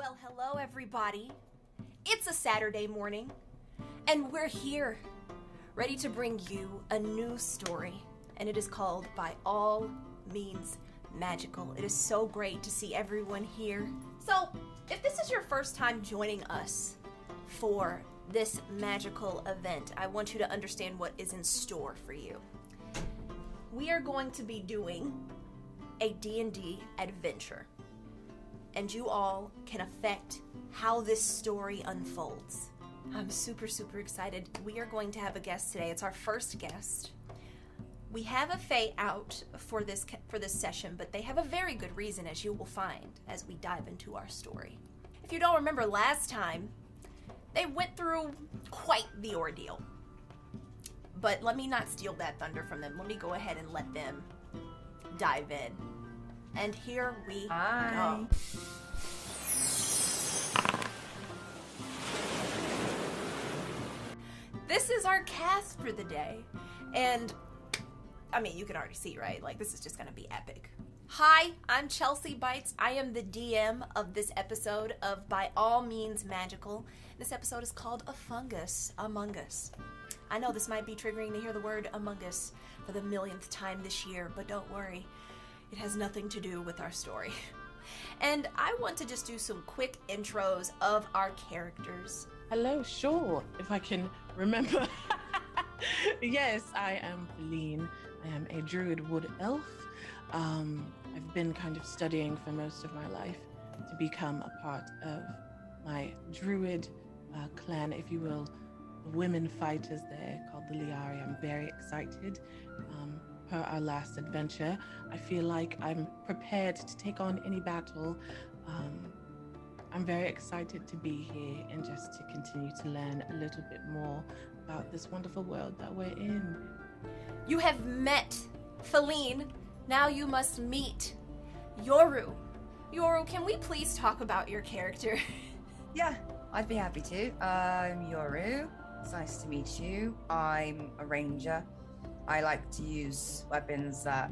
Well, hello everybody. It's a Saturday morning, and we're here, ready to bring you a new story, and it is called By All Means Magical. It is so great to see everyone here. So, if this is your first time joining us for this magical event, I want you to understand what is in store for you. We are going to be doing a D&D adventure, and you all can affect how this story unfolds. I'm super excited. We are going to have a guest today. It's our first guest. We have a Fae out for this session, but they have a very good reason, as you will find as we dive into our story. If you don't remember last time, they went through quite the ordeal. But let me not steal that thunder from them. Let me go ahead and let them dive in. And here we go. This is our cast for the day. And, I mean, you can already see, right? Like, this is just gonna be epic. Hi, I'm Chelsea Bites. I am the DM of this episode of By All Means Magical. This episode is called A Fungus Among Us. I know this might be triggering to hear the word Among Us for the millionth time this year, but don't worry. It has nothing to do with our story. And I want to just do some quick intros of our characters. Hello, sure, if I can remember. Yes, I am Filene. I am a druid wood elf. I've been kind of studying for most of my life to become a part of my druid clan, if you will. The women fighters there called the Liari. I'm very excited. Per our last adventure, I feel like I'm prepared to take on any battle. I'm very excited to be here and just to continue to learn a little bit more about this wonderful world that we're in. You have met Filene. Now you must meet Yoru. Yoru, can we please talk about your character? Yeah, I'd be happy to. I'm Yoru. It's nice to meet you. I'm a ranger. I like to use weapons that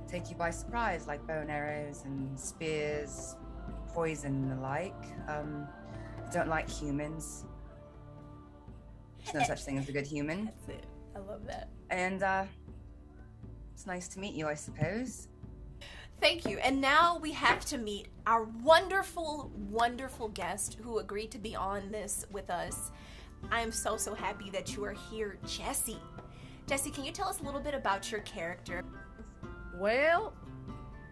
take you by surprise, like bow and arrows and spears, poison and the like. I don't like humans. There's no such thing as a good human. That's it. I love that. And it's nice to meet you, I suppose. Thank you. And now we have to meet our wonderful guest who agreed to be on this with us. I am so happy that you are here, Jessie. Jessie, can you tell us a little bit about your character? Well,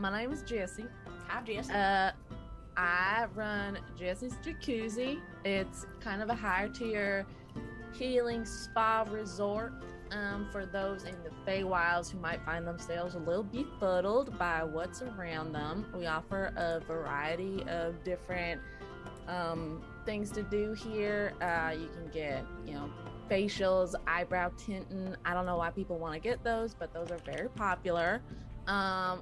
my name is Jessie. Hi, Jessie. I run Jessie's Jacuzzi. It's kind of a higher tier healing spa resort for those in the Feywilds who might find themselves a little befuddled by what's around them. We offer a variety of different things to do here. You can get, facials, eyebrow tinting. I don't know why people want to get those, but those are very popular.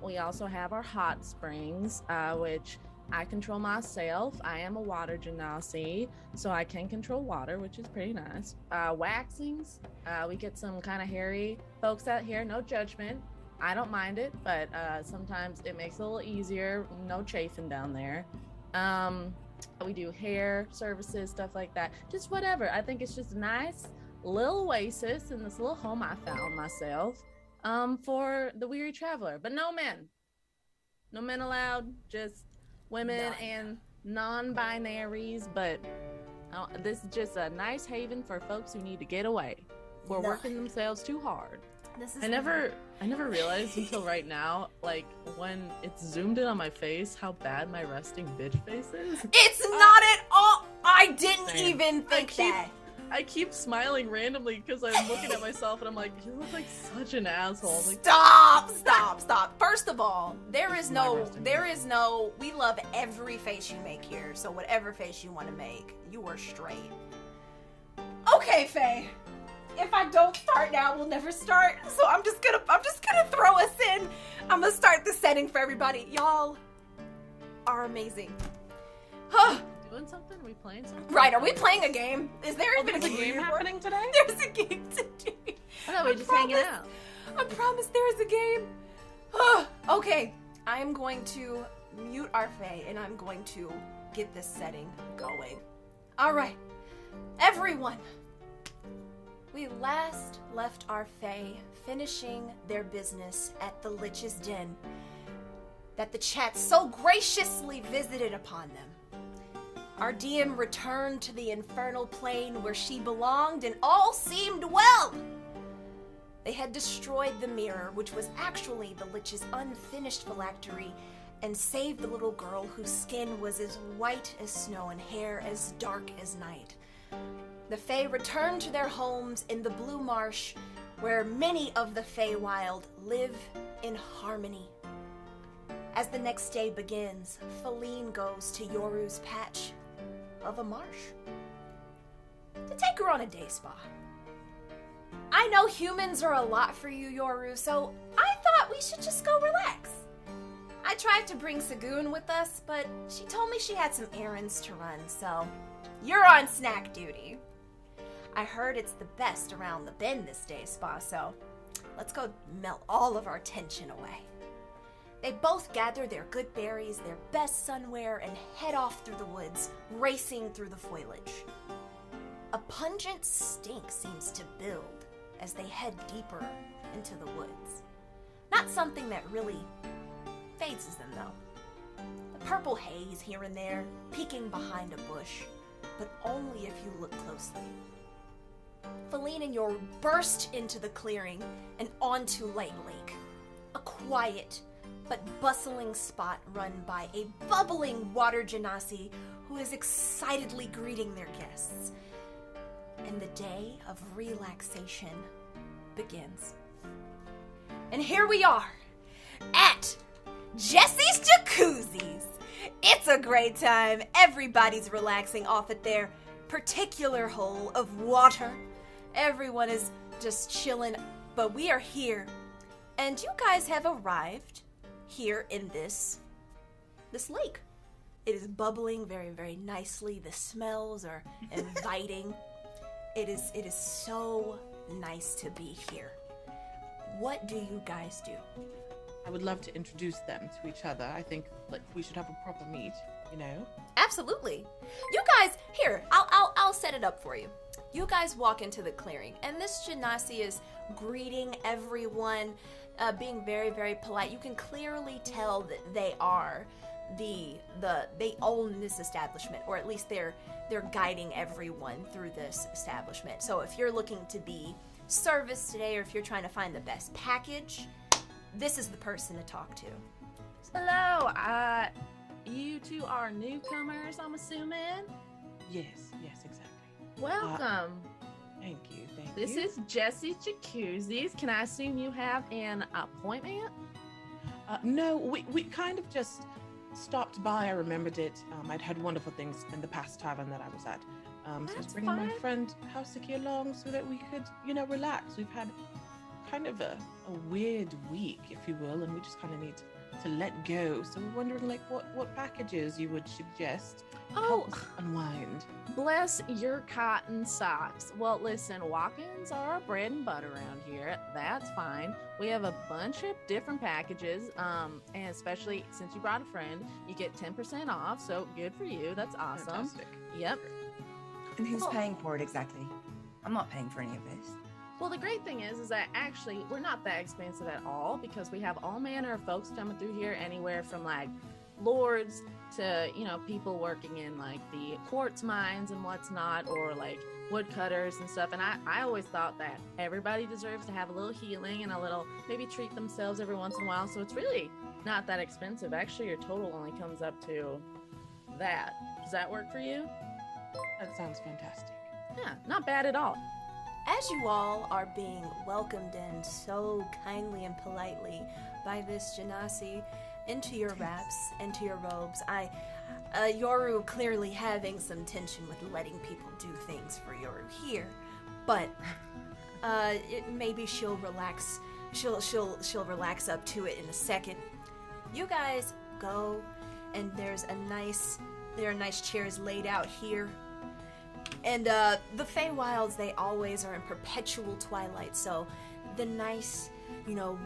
We also have our hot springs, which I control myself. I am a water genasi, so I can control water, which is pretty nice. Waxings, we get some kind of hairy folks out here, no judgment. I don't mind it, but sometimes it makes it a little easier, no chafing down there. We do hair services, stuff like that. Just whatever. I think it's just a nice little oasis in this little home I found myself for the weary traveler. But no men. No men allowed. Just women and non-binaries. But this is just a nice haven for folks who need to get away. Who are working themselves too hard. I never realized until right now, like, when it's zoomed in on my face, how bad my resting bitch face is. It's not at all. I didn't even think that. I keep smiling randomly because I'm looking at myself and I'm like, you look like such an asshole. Like, Stop. First of all, there is no, we love every face you make here. So whatever face you want to make, you are straight. Okay, Faye. If I don't start now, we'll never start. So I'm just gonna throw us in. I'm gonna start the setting for everybody. Y'all are amazing. Doing something? Are we playing something? Right, are we playing a game? Is there even a game happening today? There's a game today. I thought we were just hanging out. I promise there is a game. Okay, I am going to mute our Fae and I'm going to get this setting going. All right, everyone. We last left our Fae finishing their business at the Lich's Den that the chat so graciously visited upon them. Our DM returned to the infernal plane where she belonged and all seemed well. They had destroyed the mirror, which was actually the Lich's unfinished phylactery, and saved the little girl whose skin was as white as snow and hair as dark as night. The Fae returned to their homes in the Blue Marsh, where many of the Feywild live in harmony. As the next day begins, Filene goes to Yoru's patch of a marsh to take her on a day spa. I know humans are a lot for you, Yoru, so I thought we should just go relax. I tried to bring Sagoon with us, but she told me she had some errands to run, so you're on snack duty. I heard it's the best around the bend this day spa, so let's go melt all of our tension away. They both gather their good berries, their best sunwear, and head off through the woods, racing through the foliage. A pungent stink seems to build as they head deeper into the woods. Not something that really phases them, though. The purple haze here and there, peeking behind a bush, but only if you look closely. Filene and Yoru burst into the clearing and onto Light Lake, a quiet but bustling spot run by a bubbling water genasi who is excitedly greeting their guests. And the day of relaxation begins. And here we are at Jesse's Jacuzzis. It's a great time. Everybody's relaxing off at their particular hole of water. Everyone is just chilling, but we are here. And you guys have arrived here in this lake. It is bubbling very, very nicely. The smells are inviting. It is so nice to be here. What do you guys do? I would love to introduce them to each other. I think we should have a proper meet, you know? Absolutely. You guys, here, I'll set it up for you. You guys walk into the clearing, and this genasi is greeting everyone, being very, very polite. You can clearly tell that they are they own this establishment, or at least they're guiding everyone through this establishment. So if you're looking to be serviced today, or if you're trying to find the best package, this is the person to talk to. Hello, you two are newcomers, I'm assuming? Yes, exactly. Welcome. Thank you. This is Jesse's Jacuzzis. Can I assume you have an appointment? No, we kind of just stopped by. I remembered it. I'd heard wonderful things in the past tavern that I was at. So I was That's bringing my fine. friend Hausiki along so that we could, relax. We've had kind of a weird week, if you will, and we just kind of need to let go. So we're wondering, what packages you would suggest to help us unwind. Bless your cotton socks. Well, listen, walk-ins are our bread and butter around here. That's fine. We have a bunch of different packages, and especially since you brought a friend, you get 10% off, so good for you. That's awesome. Fantastic. Yep. And who's paying for it exactly? I'm not paying for any of this. Well, the great thing is that actually we're not that expensive at all, because we have all manner of folks coming through here, anywhere from lords to people working in the quartz mines and what's not, or woodcutters and stuff. And I always thought that everybody deserves to have a little healing and a little maybe treat themselves every once in a while. So it's really not that expensive. Actually, your total only comes up to that. Does that work for you? That sounds fantastic. Yeah, not bad at all. As you all are being welcomed in so kindly and politely by this genasi into your wraps, into your robes, Yoru clearly having some tension with letting people do things for Yoru here, but maybe she'll relax. She'll relax up to it in a second. You guys go, and there are nice chairs laid out here. And the Feywilds, they always are in perpetual twilight, so the nice,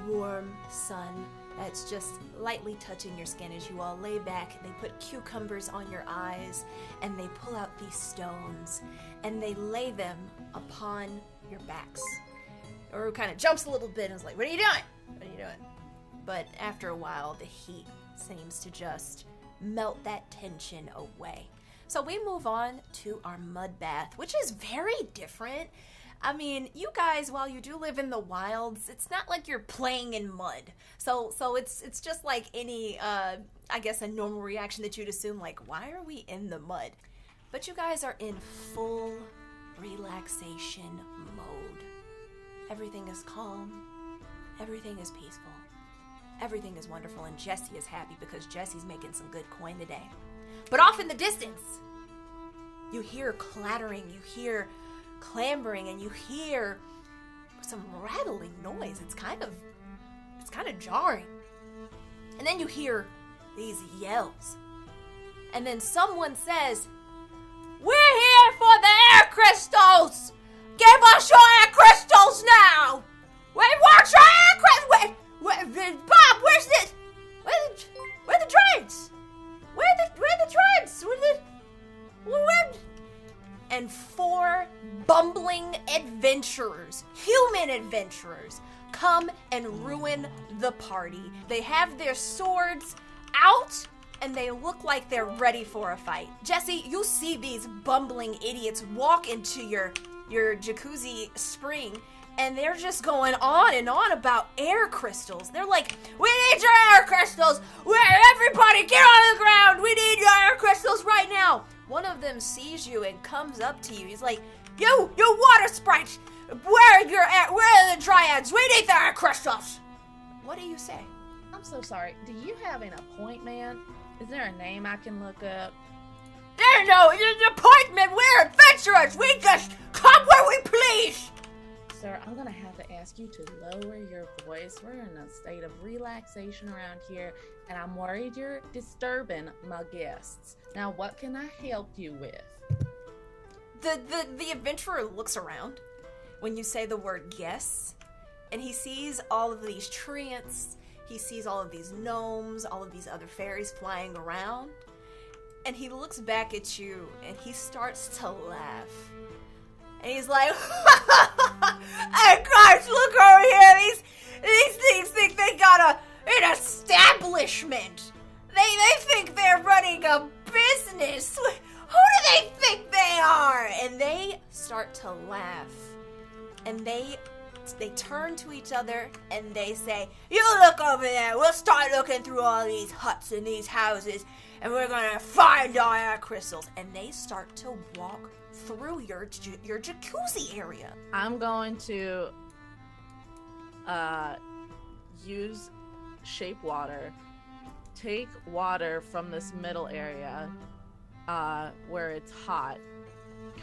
warm sun that's just lightly touching your skin as you all lay back. They put cucumbers on your eyes, and they pull out these stones, and they lay them upon your backs. Yoru kind of jumps a little bit and is like, what are you doing? What are you doing? But after a while, the heat seems to just melt that tension away. So we move on to our mud bath, which is very different. I mean, you guys, while you do live in the wilds, it's not like you're playing in mud. So it's just like any, I guess, a normal reaction that you'd assume, like, why are we in the mud? But you guys are in full relaxation mode. Everything is calm. Everything is peaceful. Everything is wonderful, and Jesse is happy because Jesse's making some good coin today. But off in the distance, you hear clattering, you hear clambering, and you hear some rattling noise. It's kind of jarring. And then you hear these yells. And then someone says, "We're here for the air crystals! Give us your air crystals now! Wait, what's your air crystals? Bob, where's this? Where the Dryads? Where the Dryads? Where? And 4 bumbling adventurers, human adventurers, come and ruin the party. They have their swords out, and they look like they're ready for a fight. Jesse, you see these bumbling idiots walk into your jacuzzi spring, and they're just going on and on about air crystals. They're like, we need your air crystals! Everybody get on the ground! We need your air crystals right now! One of them sees you and comes up to you. He's like, you water sprites! Where are the Dryads? We need the air crystals! What do you say? I'm so sorry. Do you have an appointment? Is there a name I can look up? There's no appointment! We're adventurers! We just come where we please! Sir, I'm gonna have to ask you to lower your voice. We're in a state of relaxation around here, and I'm worried you're disturbing my guests. Now, what can I help you with? The adventurer looks around when you say the word guests, and he sees all of these treants, he sees all of these gnomes, all of these other fairies flying around, and he looks back at you, and he starts to laugh. And he's like, hey guys, look over here. These things think they got an establishment. They think they're running a business. Who do they think they are? And they start to laugh. And they turn to each other and they say, you look over there. We'll start looking through all these huts and these houses, and we're gonna find our air crystals. And they start to walk through your jacuzzi area. I'm going to use shape water, take water from this middle area where it's hot,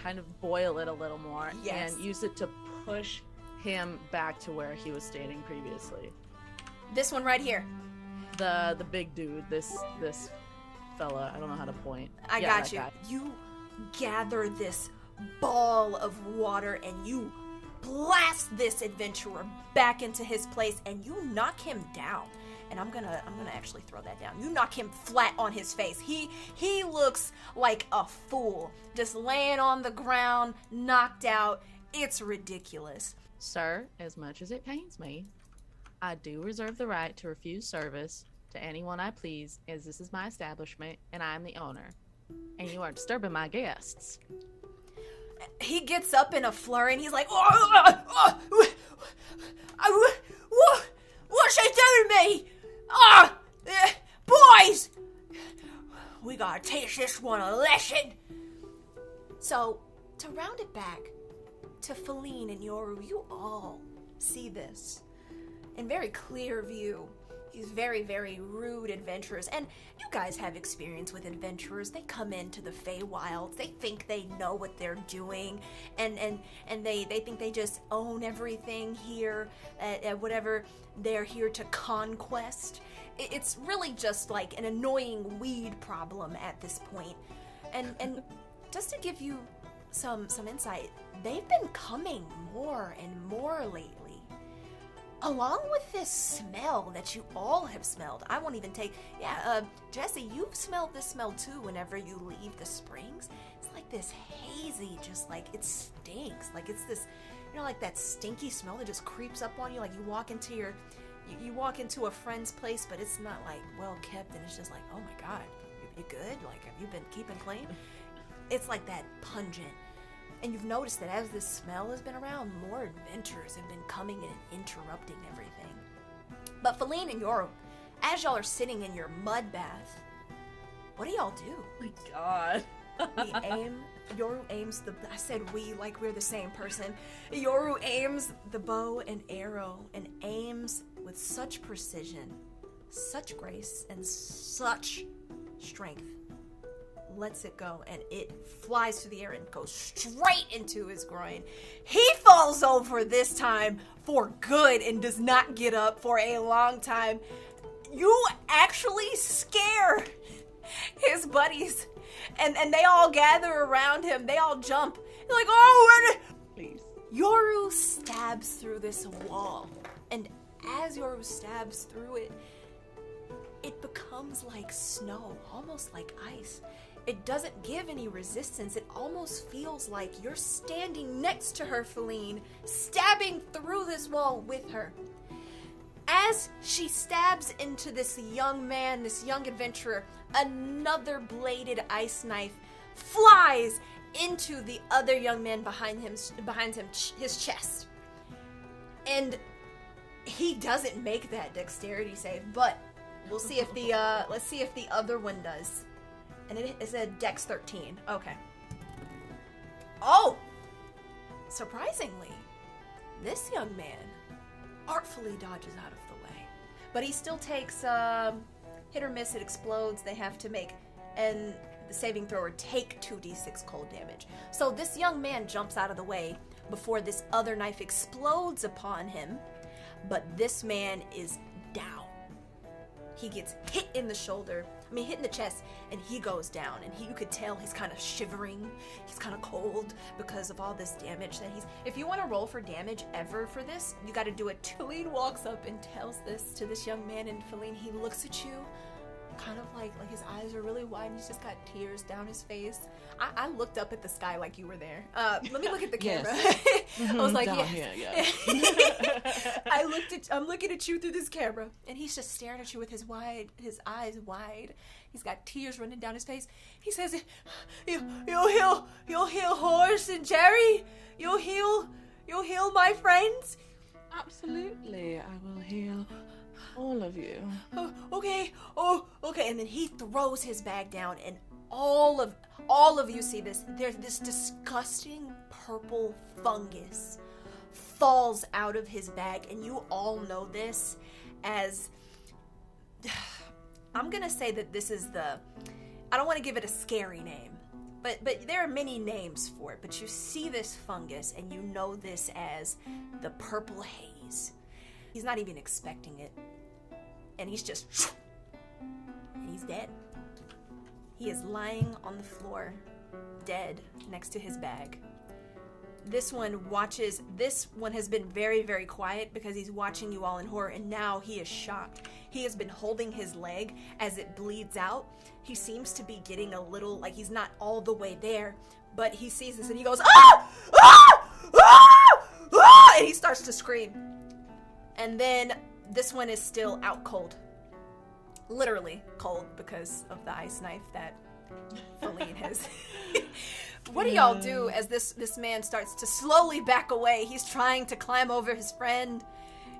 kind of boil it a little more, yes, and use it to push him back to where he was standing previously. This one right here. The big dude, this fella, I don't know how to point. I got you. Guy. You gather this ball of water and you blast this adventurer back into his place, and you knock him down. And I'm gonna actually throw that down. You knock him flat on his face. He looks like a fool, just laying on the ground, knocked out. It's ridiculous. Sir, as much as it pains me, I do reserve the right to refuse service to anyone I please, as this is my establishment and I am the owner. And you are disturbing my guests. He gets up in a flurry and he's like, what's she doing to me? Boys! We gotta teach this one a lesson. So, to round it back to Filene and Yoru, you all see this in very clear view. These very, very rude adventurers. And you guys have experience with adventurers. They come into the Feywilds. They think they know what they're doing. And they think they just own everything here at whatever they're here to conquest. It's really just like an annoying weed problem at this point. And just to give you some insight, they've been coming more and more lately. along with this smell that you all have smelled, I won't even take, Jesse, you've smelled this smell too whenever you leave the springs. It's like this hazy, just like, it stinks. Like it's this, like that stinky smell that just creeps up on you. Like you walk into you walk into a friend's place, but it's not like well kept, and it's just like, oh my God, you good? Like, have you been keeping clean? It's like that pungent. And you've noticed that as this smell has been around, more adventurers have been coming in and interrupting everything. But Filene and Yoru, as y'all are sitting in your mud bath, what do y'all do? Oh my God. Yoru aims I said we like we're the same person. Yoru aims the bow and arrow and aims with such precision, such grace, and such strength. Lets it go, and it flies through the air and goes straight into his groin. He falls over this time for good and does not get up for a long time. You actually scare his buddies, and they all gather around him. They all jump. They're like, oh, Please. Yoru stabs through this wall, and as Yoru stabs through it, it becomes like snow, almost like ice. It doesn't give any resistance. It almost feels like you're standing next to her, Filene, stabbing through this wall with her. As she stabs into this young man, this young adventurer, another bladed ice knife flies into the other young man behind him, his chest. And he doesn't make that dexterity save, but we'll see if let's see if the other one does. And it is a Dex 13. Okay. Oh! Surprisingly, this young man artfully dodges out of the way. But he still takes hit or miss, it explodes. They have to make the saving thrower take 2d6 cold damage. So this young man jumps out of the way before this other knife explodes upon him. But this man is down. He gets hit in the shoulder, hit in the chest, and he goes down. And you could tell he's kind of shivering. He's kind of cold because of all this damage that he's... If you want to roll for damage ever for this, you got to do it. Filene walks up and tells this to this young man, and Filene, he looks at you, kind of like his eyes are really wide, and he's just got tears down his face. I looked up at the sky like you were there. Let me look at the camera. I was like, I'm looking at you through this camera, and he's just staring at you with his eyes wide. He's got tears running down his face. He says, you'll heal Horace and Jerry. You'll heal my friends. Absolutely, I will heal all of you. Okay. And then he throws his bag down, and all of you see this. There's this disgusting purple fungus falls out of his bag, and you all know this as... I'm gonna say that this is I don't want to give it a scary name, but there are many names for it, but you see this fungus, and you know this as the purple haze. He's not even expecting it. And he's just... and he's dead. He is lying on the floor, dead, next to his bag. This one has been very, very quiet because he's watching you all in horror, and now he is shocked. He has been holding his leg as it bleeds out. He seems to be getting a little, like he's not all the way there, but he sees this and he goes, ah! Ah! Ah! Ah! And he starts to scream. And then this one is still out cold. Literally cold because of the ice knife that Filene has. What do y'all do as this man starts to slowly back away? He's trying to climb over his friend.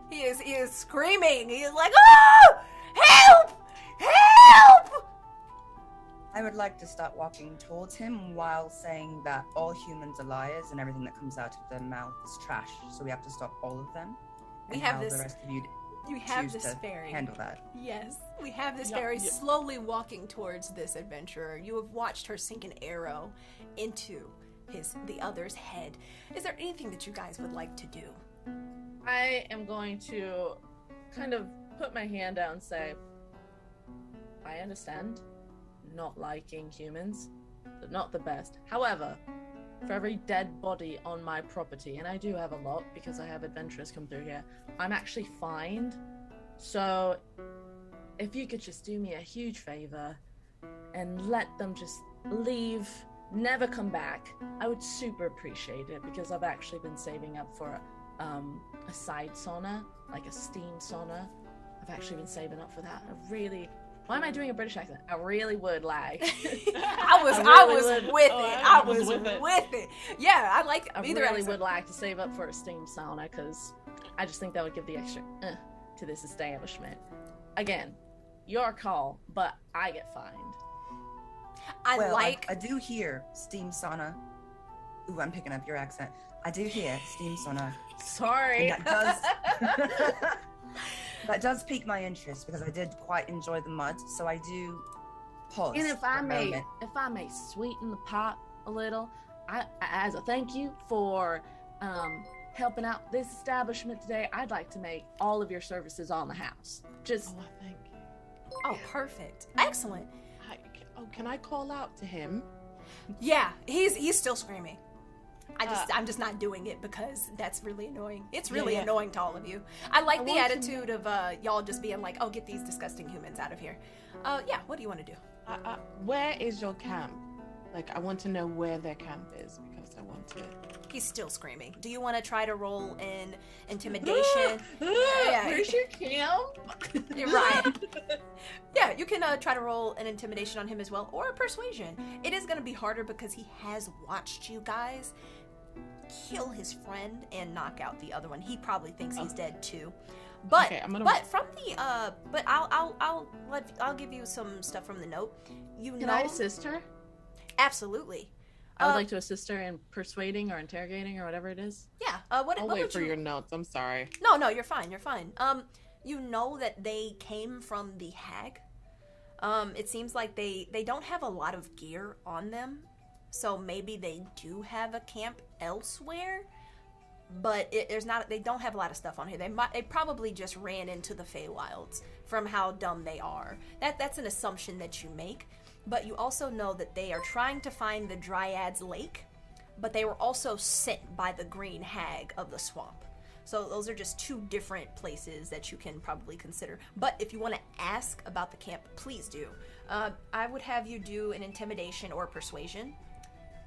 He is screaming. He is like, oh! Help! Help! I would like to start walking towards him while saying that all humans are liars and everything that comes out of their mouth is trash. So we have to stop all of them. We have the this. rest of you We have choose this to fairy. handle that. Yes, we have this fairy slowly walking towards this adventurer. You have watched her sink an arrow into the other's head. Is there anything that you guys would like to do? I am going to kind of put my hand out and say, I understand not liking humans. They're not the best. However, for every dead body on my property, and I do have a lot because I have adventurers come through here, I'm actually fined. So if you could just do me a huge favor and let them just leave, never come back, I would super appreciate it, because I've actually been saving up for a side sauna, like a steam sauna. I've actually been saving up for that. Why am I doing a British accent? I really would like. I was with it. Yeah, I like either really accent. would like to save up for a steam sauna, because I just think that would give the extra to this establishment. Again, your call, but I get fined. I do hear steam sauna. Ooh, I'm picking up your accent. I do hear steam sauna. Sorry. And that does pique my interest, because I did quite enjoy the mud, so I do pause. And if I may moment. sweeten the pot a little, I as a thank you for helping out this establishment today, I'd like to make all of your services on the house. Just thank you. Oh, perfect. Excellent. Can I call out to him? Yeah, he's still screaming. I'm just not doing it because that's really annoying. It's really annoying to all of you. I like the attitude of y'all just being like, oh, get these disgusting humans out of here. Yeah, what do you want to do? Where is your camp? Like, I want to know where their camp is, because I want to... He's still screaming. Do you want to try to roll in intimidation? Yeah. Where's your camp? You're right. Yeah, you can try to roll an intimidation on him as well, or a persuasion. It is going to be harder because he has watched you guys kill his friend and knock out the other one. He probably thinks he's dead too. But but from the but I'll give you some stuff from the note. Can I assist her? Absolutely. I would like to assist her in persuading or interrogating or whatever it is. Yeah. I'll wait for your notes. I'm sorry. No, you're fine. You're fine. You know that they came from the hag. It seems like they don't have a lot of gear on them, so maybe they do have a camp elsewhere. But they don't have a lot of stuff on here. They probably just ran into the Feywilds from how dumb they are. That's an assumption that you make. But you also know that they are trying to find the Dryad's lake, but they were also sent by the green hag of the swamp. So those are just two different places that you can probably consider. But if you want to ask about the camp, please do. I would have you do an intimidation or persuasion.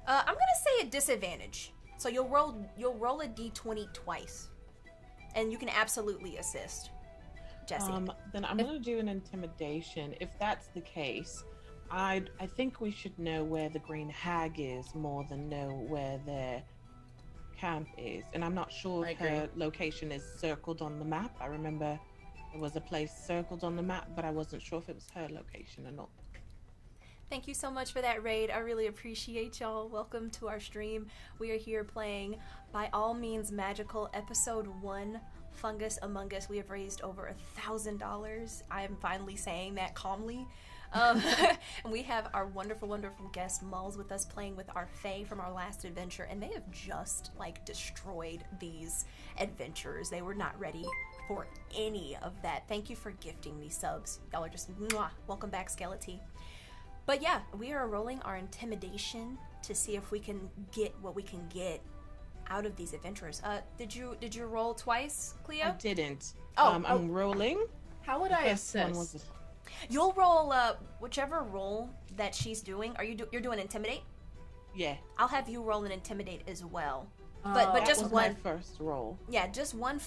I'm going to say a disadvantage. So you'll roll a d20 twice, and you can absolutely assist, Jesse. Then I'm going to do an intimidation. If that's the case, I think we should know where the green hag is more than know where their camp is. And I'm not sure if her location is circled on the map. I remember there was a place circled on the map, but I wasn't sure if it was her location or not. Thank you so much for that raid. I really appreciate y'all. Welcome to our stream. We are here playing By All Means Magical, Episode 1, Fungus Among Us. We have raised over $1,000. I am finally saying that calmly. And we have our wonderful, wonderful guest Mulls with us playing with our Fae from our last adventure, and they have just destroyed these adventures. They were not ready for any of that. Thank you for gifting these subs. Y'all are just mwah. Welcome back, Skeleton. But yeah, we are rolling our intimidation to see if we can get what we can get out of these adventurers. Did you roll twice, Cleo? I didn't. I'm rolling. How would I assist? You'll roll whichever roll that she's doing. You're doing intimidate? Yeah. I'll have you roll an intimidate as well. But just was one my first roll. Yeah, just one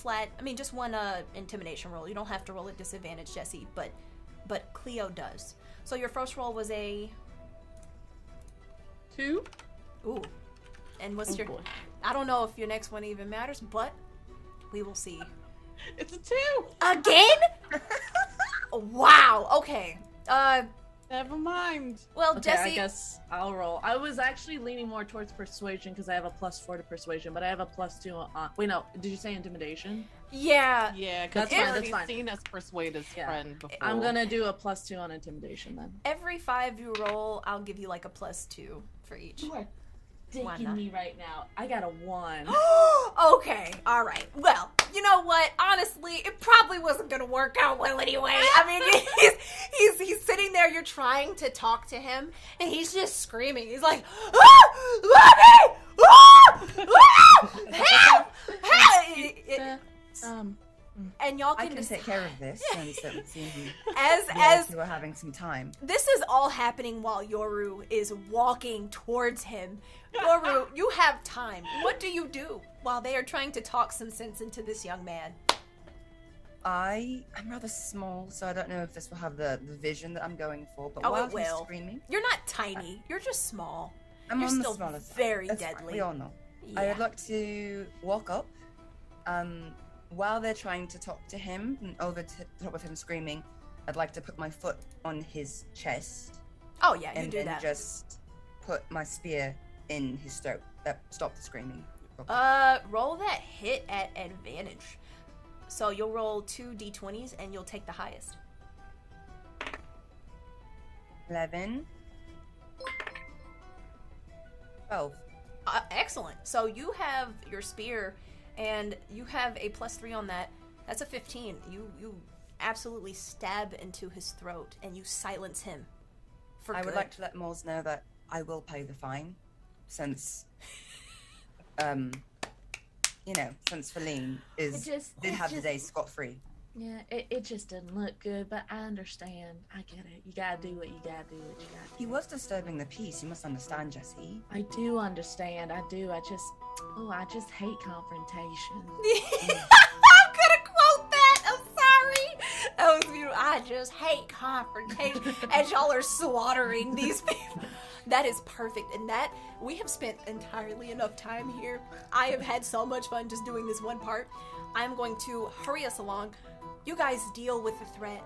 just one intimidation roll. You don't have to roll at disadvantage, Jesse, but Cleo does. So your first roll was a 2. Ooh. And what's your boy. I don't know if your next one even matters, but we will see. It's a 2. Again? Wow. Okay. Never mind. Well, okay, Jesse, I guess I'll roll. I was actually leaning more towards persuasion because I have a +4 to persuasion, but I have a +2 on. Wait, no. Did you say intimidation? Yeah. Yeah, because that's fine. Seen us persuade his friend before. I'm gonna do a +2 on intimidation then. Every 5 you roll, I'll give you a +2 for each. You are dicking me right now. I got a 1. Okay. All right. Well, you know what? Honestly, it probably wasn't gonna work out well anyway. I mean, he's sitting there. You're trying to talk to him, and he's just screaming. He's like, "Ah, let me! And y'all I can can take care of this since it seems as you were having some time. this is all happening while Yoru is walking towards him. Yoru, you have time. What do you do while they are trying to talk some sense into this young man? I'm rather small, so I don't know if this will have the vision that I'm going for. But Oh, while it will. he's screaming, You're not tiny. You're just small. I'm You're on still the smaller side. very That's fine, deadly. we all know. Yeah. I would like to walk up, while they're trying to talk to him, and over to the top of him screaming. I'd like to put my foot on his chest, Oh yeah, you and do then that. just put my spear in his throat. That stop the screaming. Roll that hit at advantage. So you'll roll 2 d20s and you'll take the highest. 11. 12. Excellent. So you have your spear, and you have a +3 on that. That's a 15. You absolutely stab into his throat, and you silence him. For I good. would like to let Moles know that I will pay the fine, since, since Filene did have the day scot-free. Yeah, it just didn't look good, but I understand. I get it. You gotta do what you gotta do. He was disturbing the peace. You must understand, Jesse. I do understand. I do. I just hate confrontation. I'm gonna quote that. I'm sorry. That was beautiful. I just hate confrontation as y'all are slaughtering these people. That is perfect. And that, we have spent entirely enough time here. I have had so much fun just doing this one part. I'm going to hurry us along. You guys deal with the threat.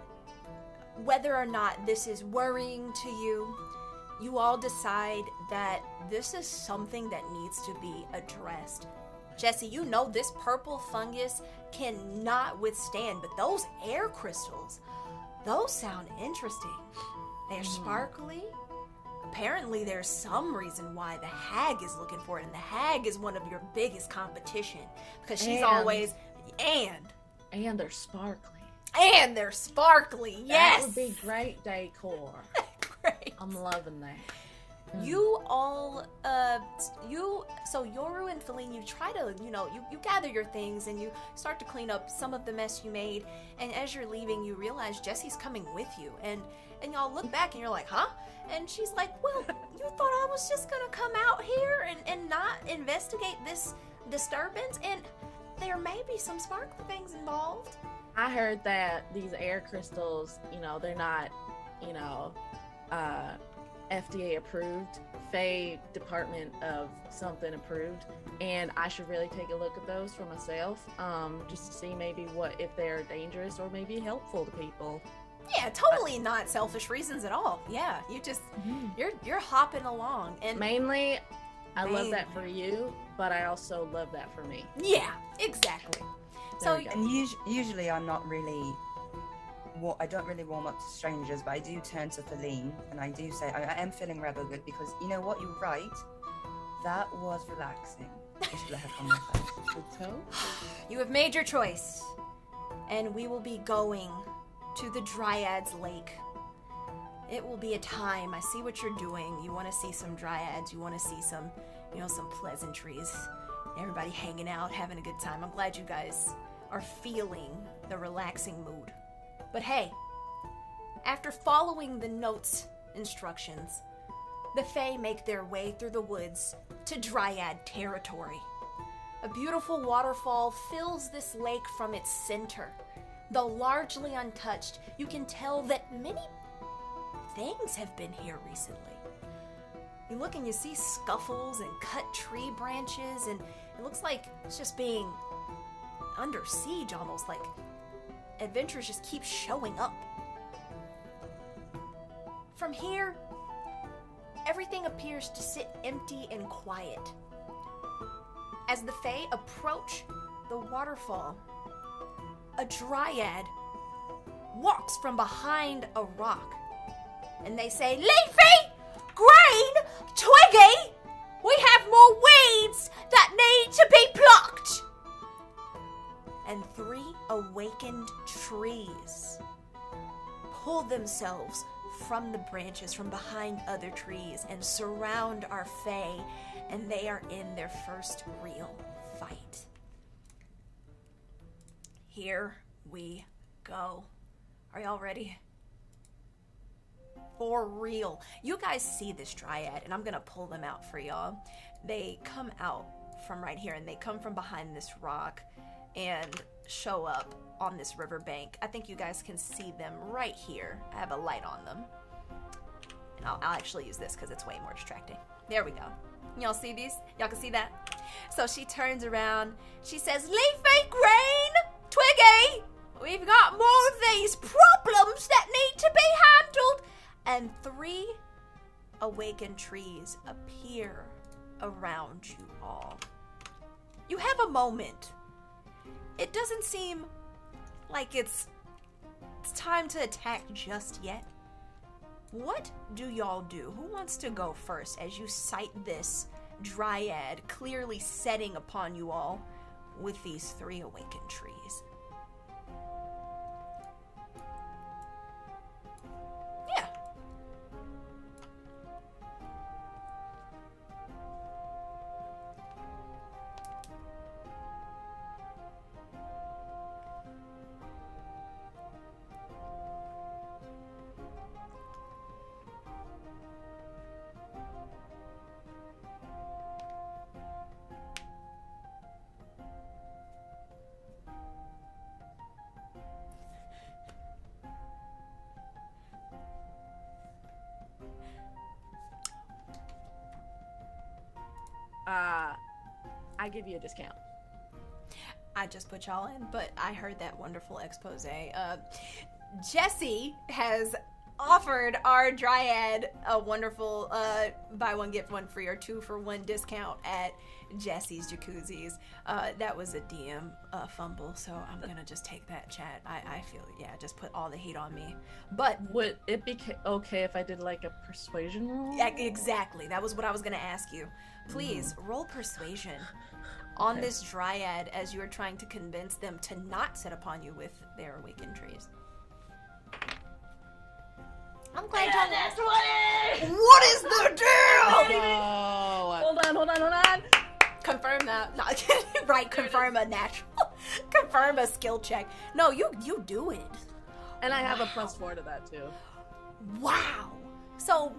Whether or not this is worrying to you, you all decide that this is something that needs to be addressed. Jesse, you know this purple fungus cannot withstand, but those air crystals, those sound interesting. They're sparkly. Apparently there's some reason why the hag is looking for it, and the hag is one of your biggest competition, because she's always, and they're sparkly. And they're sparkly, yes! That would be great decor. Great. I'm loving that. You all, so Yoru and Filene, you try to, you gather your things and you start to clean up some of the mess you made, and as you're leaving, you realize Jesse's coming with you, and y'all look back and you're like, huh? And she's like, well, you thought I was just gonna come out here and not investigate this disturbance, and there may be some sparkly things involved. I heard that these air crystals, they're not, FDA approved, Fae Department of something approved, and I should really take a look at those for myself, just to see maybe if they're dangerous or maybe helpful to people. Yeah, totally not selfish reasons at all. Yeah, you just you're hopping along, and mainly, I love that for you, but I also love that for me. Yeah, exactly. So, and usually I'm not really. I don't really warm up to strangers, but I do turn to Filene and I do say I am feeling rather good, because you know what, you're right. That was relaxing. I should let her come with that. You have made your choice, and we will be going to the Dryad's lake. It will be a time. I see what you're doing. You want to see some Dryads. You want to see some, some pleasantries. Everybody hanging out, having a good time. I'm glad you guys are feeling the relaxing mood. But hey, after following the note's instructions, the Fae make their way through the woods to Dryad territory. A beautiful waterfall fills this lake from its center. Though largely untouched, you can tell that many things have been here recently. You look and you see scuffles and cut tree branches, and it looks like it's just being under siege almost, like adventurers just keep showing up. From here, everything appears to sit empty and quiet. As the Fae approach the waterfall, a Dryad walks from behind a rock, and they say, Leafy! Green! Twiggy! We have more weeds that need to be plucked! And 3 awakened trees pull themselves from the branches, from behind other trees, and surround our Fae, and they are in their first real fight. Here we go. Are y'all ready? For real. You guys see this Dryad, and I'm gonna pull them out for y'all. They come out from right here, and they come from behind this rock and show up on this riverbank. I think you guys can see them right here. I have a light on them. And I'll actually use this because it's way more distracting. There we go. Y'all see these? Y'all can see that? So she turns around. She says, Leafy Green, Twiggy, we've got more of these problems that need to be handled. And 3 awakened trees appear around you all. You have a moment. It doesn't seem like it's time to attack just yet. What do y'all do? Who wants to go first as you sight this Dryad clearly setting upon you all with these 3 awakened trees? Yeah. I give you a discount. I just put y'all in, but I heard that wonderful expose. Jesse has offered our Dryad a wonderful buy one, get one free or 2 for 1 discount at Jesse's Jacuzzis. That was a DM fumble, so I'm going to just take that, chat. I feel, just put all the heat on me. But would it be okay if I did like a persuasion roll? Yeah, exactly. That was what I was going to ask you. Please, roll persuasion on this Dryad as you are trying to convince them to not set upon you with their awakened trees. I'm glad y'all asked. What is the deal? Oh. Hold on. Confirm that. No, right, confirm a natural. Confirm a skill check. No, you do it. And I have a +4 to that too. Wow. So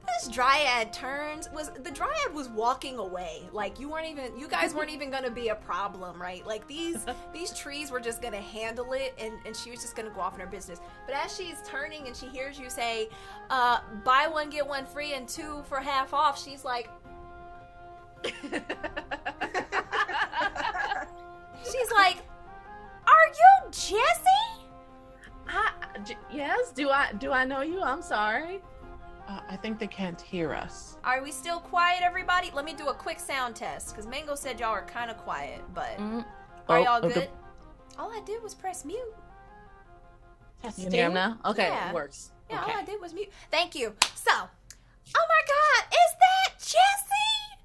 this Dryad the Dryad was walking away. Like you guys weren't even gonna be a problem, right? Like these trees were just gonna handle it, and she was just gonna go off in her business. But as she's turning and she hears you say, buy one, get one free and 2 for half off, she's like, are you Jesse? Yes, do I know you? I'm sorry. I think they can't hear us. Are we still quiet, everybody? Let me do a quick sound test, because Mango said y'all are kind of quiet, but are y'all good? All I did was press mute. You can hear him now? Okay, Yeah. It works. Yeah, Okay. all I did was mute. Thank you. So, oh my God, is that Jesse?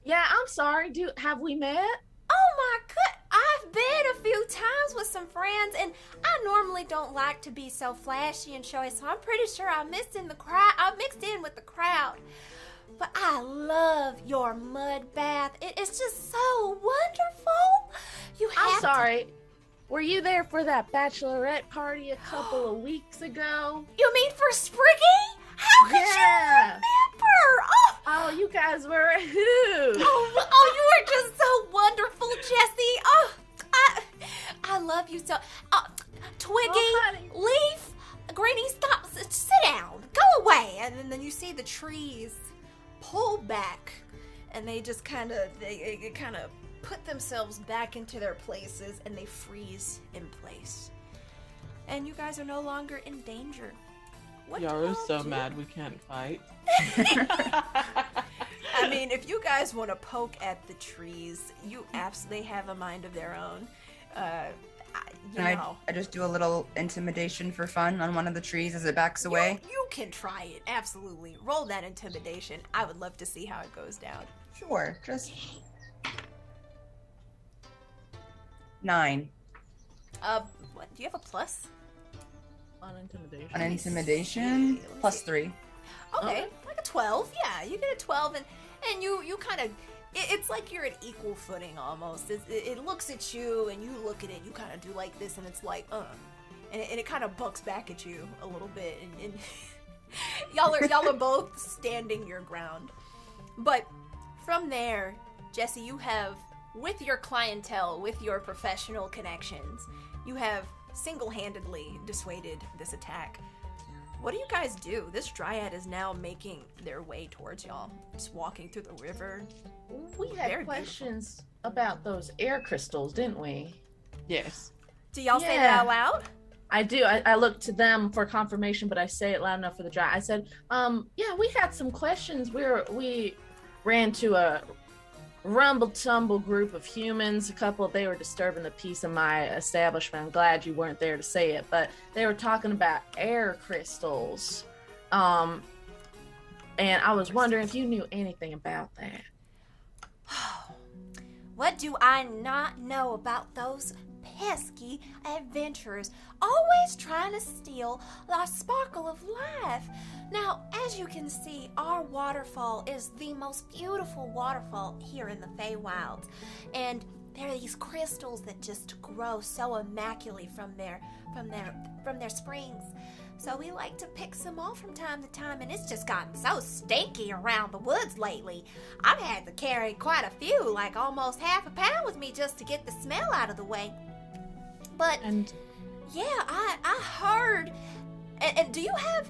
Yeah, I'm sorry. Have we met? Oh my God, I've been a few times with some friends, and I normally don't like to be so flashy and showy, so I'm pretty sure I mixed in with the crowd. But I love your mud bath. It is just so wonderful. I'm sorry. Were you there for that bachelorette party a couple of weeks ago? You mean for Spriggy? How could you remember? Oh, you guys were a hoot. Oh, you are just so wonderful, Jesse. Oh, I love you so. Twiggy, Leaf, Granny, stop. Sit down. Go away. And then you see the trees pull back, and they just kind of put themselves back into their places, and they freeze in place. And you guys are no longer in danger. What Yoru's so mad we can't fight. I mean, if you guys want to poke at the trees, you absolutely have a mind of their own. I just do a little intimidation for fun on one of the trees as it backs away? You can try it, absolutely. Roll that intimidation. I would love to see how it goes down. Sure, just 9. What? Do you have a plus? On intimidation. On intimidation, +3. Okay, like a 12. Yeah, you get a 12, and you kind of, it's like you're at equal footing almost. It looks at you, and you look at it. You kind of do like this, and it's like, and it kind of bucks back at you a little bit, and y'all are both standing your ground. But from there, Jesse, you have, with your clientele, with your professional connections, you have single-handedly dissuaded this attack. What do you guys do? This Dryad is now making their way towards y'all, just walking through the river. We had questions about those air crystals, didn't we? Yes. Do y'all say that out loud? I do. I look to them for confirmation, but I say it loud enough for the Dryad. I said, yeah, we had some questions. We ran to a rumble-tumble group of humans. They were disturbing the peace of my establishment. I'm glad you weren't there to say it, but they were talking about air crystals. And I was wondering if you knew anything about that. What do I not know about those pesky adventurers, always trying to steal the sparkle of life? Now, as you can see, our waterfall is the most beautiful waterfall here in the Feywilds, and there are these crystals that just grow so immaculately from their springs. So we like to pick some off from time to time, and it's just gotten so stinky around the woods lately. I've had to carry quite a few, like almost half a pound with me just to get the smell out of the way. But, yeah, I heard, and do you have,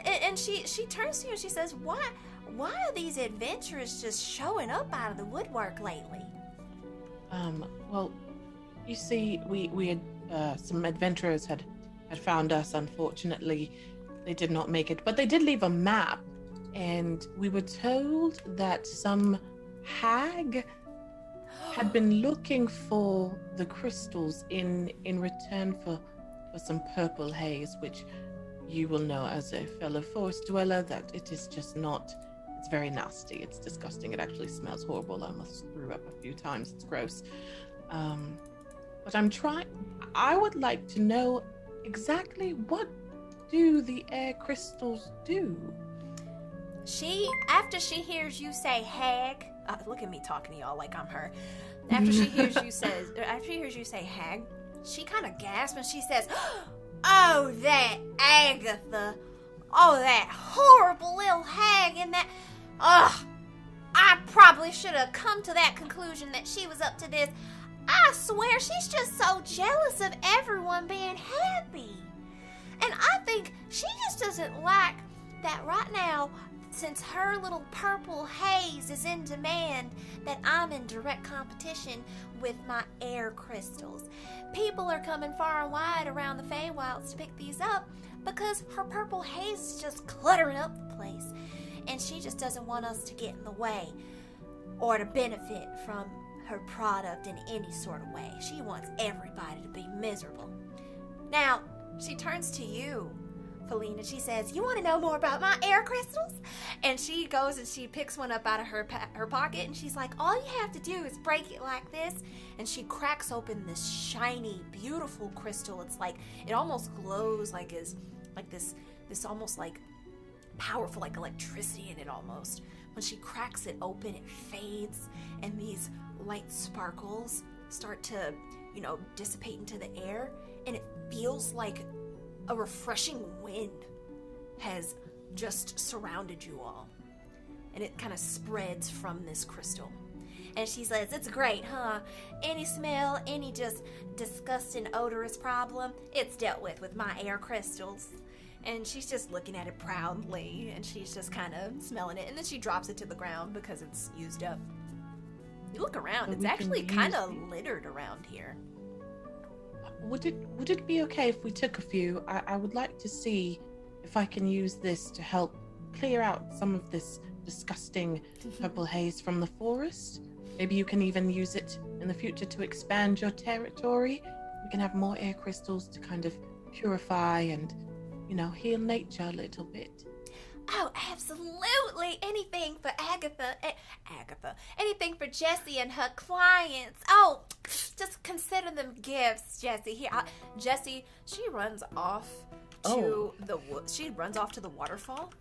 and she turns to you and she says, why are these adventurers just showing up out of the woodwork lately? Well, you see, we had, some adventurers had found us. Unfortunately, they did not make it, but they did leave a map, and we were told that some hag had been looking for the crystals in return for some purple haze, which you will know as a fellow forest dweller that it is just not, it's very nasty, it's disgusting, it actually smells horrible. I almost threw up a few times, it's gross. But I would like to know exactly what do the air crystals do? After she hears you say hag, look at me talking to y'all like I'm her. After she hears you say hag, she kind of gasps and she says, "Oh, that Agatha! Oh, that horrible little hag in that! Ugh! I probably should have come to that conclusion that she was up to this. I swear she's just so jealous of everyone being happy. And I think she just doesn't like that right now, since her little purple haze is in demand, that I'm in direct competition with my air crystals. People are coming far and wide around the Feywilds to pick these up because her purple haze is just cluttering up the place. And she just doesn't want us to get in the way or to benefit from her product in any sort of way. She wants everybody to be miserable." Now, she turns to you, Filene, and she says, "You want to know more about my air crystals?" And she goes and she picks one up out of her pocket, and she's like, "All you have to do is break it like this." And she cracks open this shiny, beautiful crystal. It's like, it almost glows like this almost like powerful, like electricity in it almost. When she cracks it open, it fades, and these light sparkles start to, dissipate into the air, and it feels like a refreshing wind has just surrounded you all, and it kind of spreads from this crystal. And she says, "It's great, huh? Any smell, any just disgusting odorous problem, it's dealt with my air crystals." And she's just looking at it proudly, and she's just kind of smelling it, and then she drops it to the ground because it's used up. You look around, it's actually kind of littered around here. Would it be okay if we took a few? I would like to see if I can use this to help clear out some of this disgusting purple haze from the forest. Maybe you can even use it in the future to expand your territory. We can have more air crystals to kind of purify and, heal nature a little bit. Oh, absolutely. Anything for Agatha. Anything for Jessie and her clients. Oh, just consider them gifts, Jessie. Here, Jessie, she runs off to the woods. She runs off to the waterfall.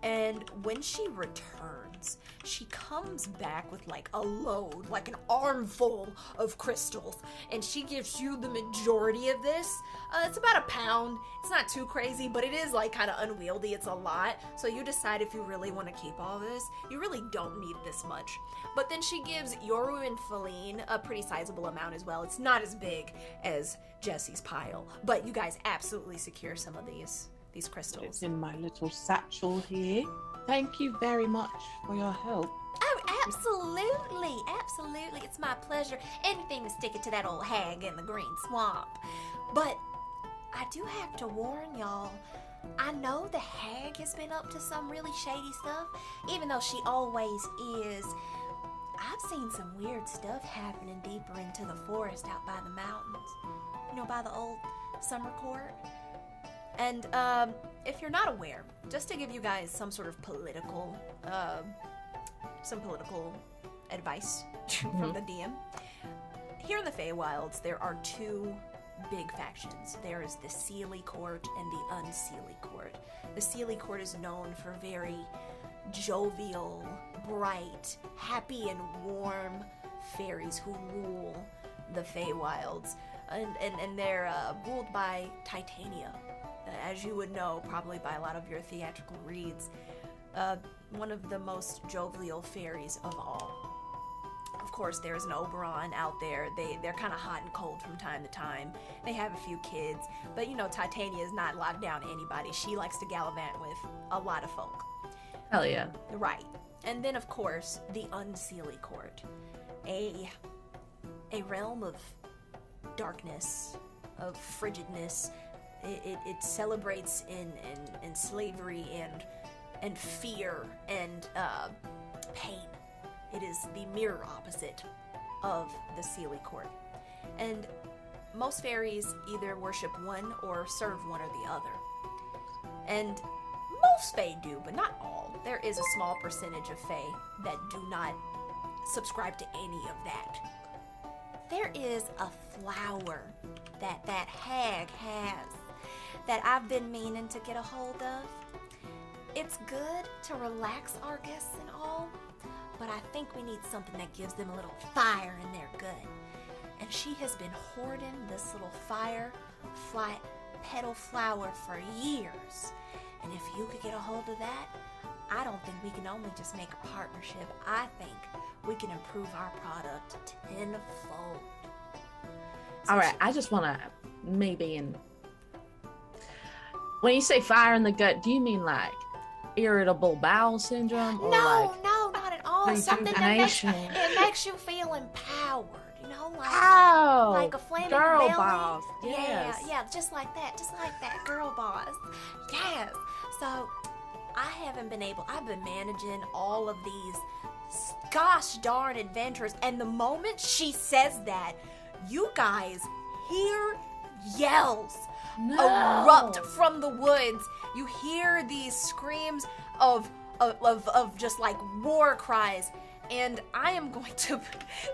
And when she returns, she comes back with like a load, like an armful of crystals. And she gives you the majority of this. It's about a pound. It's not too crazy, but it is like kind of unwieldy. It's a lot. So you decide if you really want to keep all this. You really don't need this much. But then she gives Yoru and Filene a pretty sizable amount as well. It's not as big as Jesse's pile, but you guys absolutely secure some of these crystals. It's in my little satchel here. Thank you very much for your help. Oh, absolutely, absolutely. It's my pleasure. Anything to stick it to that old hag in the green swamp. But I do have to warn y'all, I know the hag has been up to some really shady stuff, even though she always is. I've seen some weird stuff happening deeper into the forest out by the mountains. You know, by the old summer court. And if you're not aware, just to give you guys some sort of political advice from the DM, here in the Feywilds, there are two big factions. There is the Seelie Court and the Unseelie Court. The Seelie Court is known for very jovial, bright, happy and warm fairies who rule the Feywilds. And they're ruled by Titania. As you would know, probably by a lot of your theatrical reads, one of the most jovial fairies of all. Of course, there's an Oberon out there. They're kind of hot and cold from time to time. They have a few kids, but you know, Titania is not locked down to anybody. She likes to gallivant with a lot of folk. Hell yeah. Right. And then, of course, the Unseelie Court. A realm of darkness, of frigidness. It celebrates in slavery and fear and pain. It is the mirror opposite of the Seelie Court. And most fairies either worship one or serve one or the other. And most Fae do, but not all. There is a small percentage of Fae that do not subscribe to any of that. There is a flower that hag has that I've been meaning to get a hold of. It's good to relax our guests and all, but I think we need something that gives them a little fire in their gut. And she has been hoarding this little firefly petal flower for years. And if you could get a hold of that, I don't think we can only just make a partnership. I think we can improve our product tenfold. All right, I just want to when you say fire in the gut, do you mean like irritable bowel syndrome? Or no, not at all. Something that makes you feel empowered. You know, like a flaming girl belly. boss. Yes. Yeah, just like that, girl boss. Yes. So I've been managing all of these gosh darn adventures, and the moment she says that, you guys hear yells erupt from the woods. You hear these screams of just like war cries, and I am going to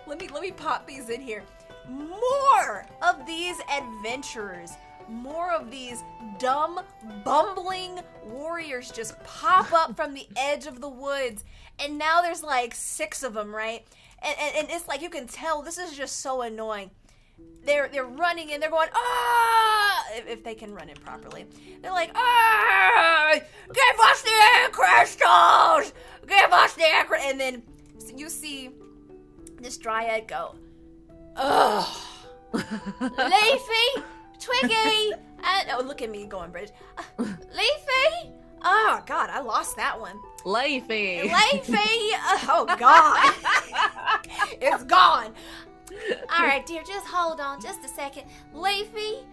let me pop these in here. More of these adventurers, more of these dumb, bumbling warriors just pop up from the edge of the woods, and now there's like 6 of them, right? And it's like you can tell this is just so annoying. They're running and they're going, ah! If they can run it properly. They're like, ah! Give us the air crystals! Give us the air crystals! And then you see this Dryad go, ugh. Leafy! Twiggy! Oh, look at me going British. Leafy! Oh, God, I lost that one. Leafy! Oh, God. It's gone. All right, dear, just hold on just a second. Leafy,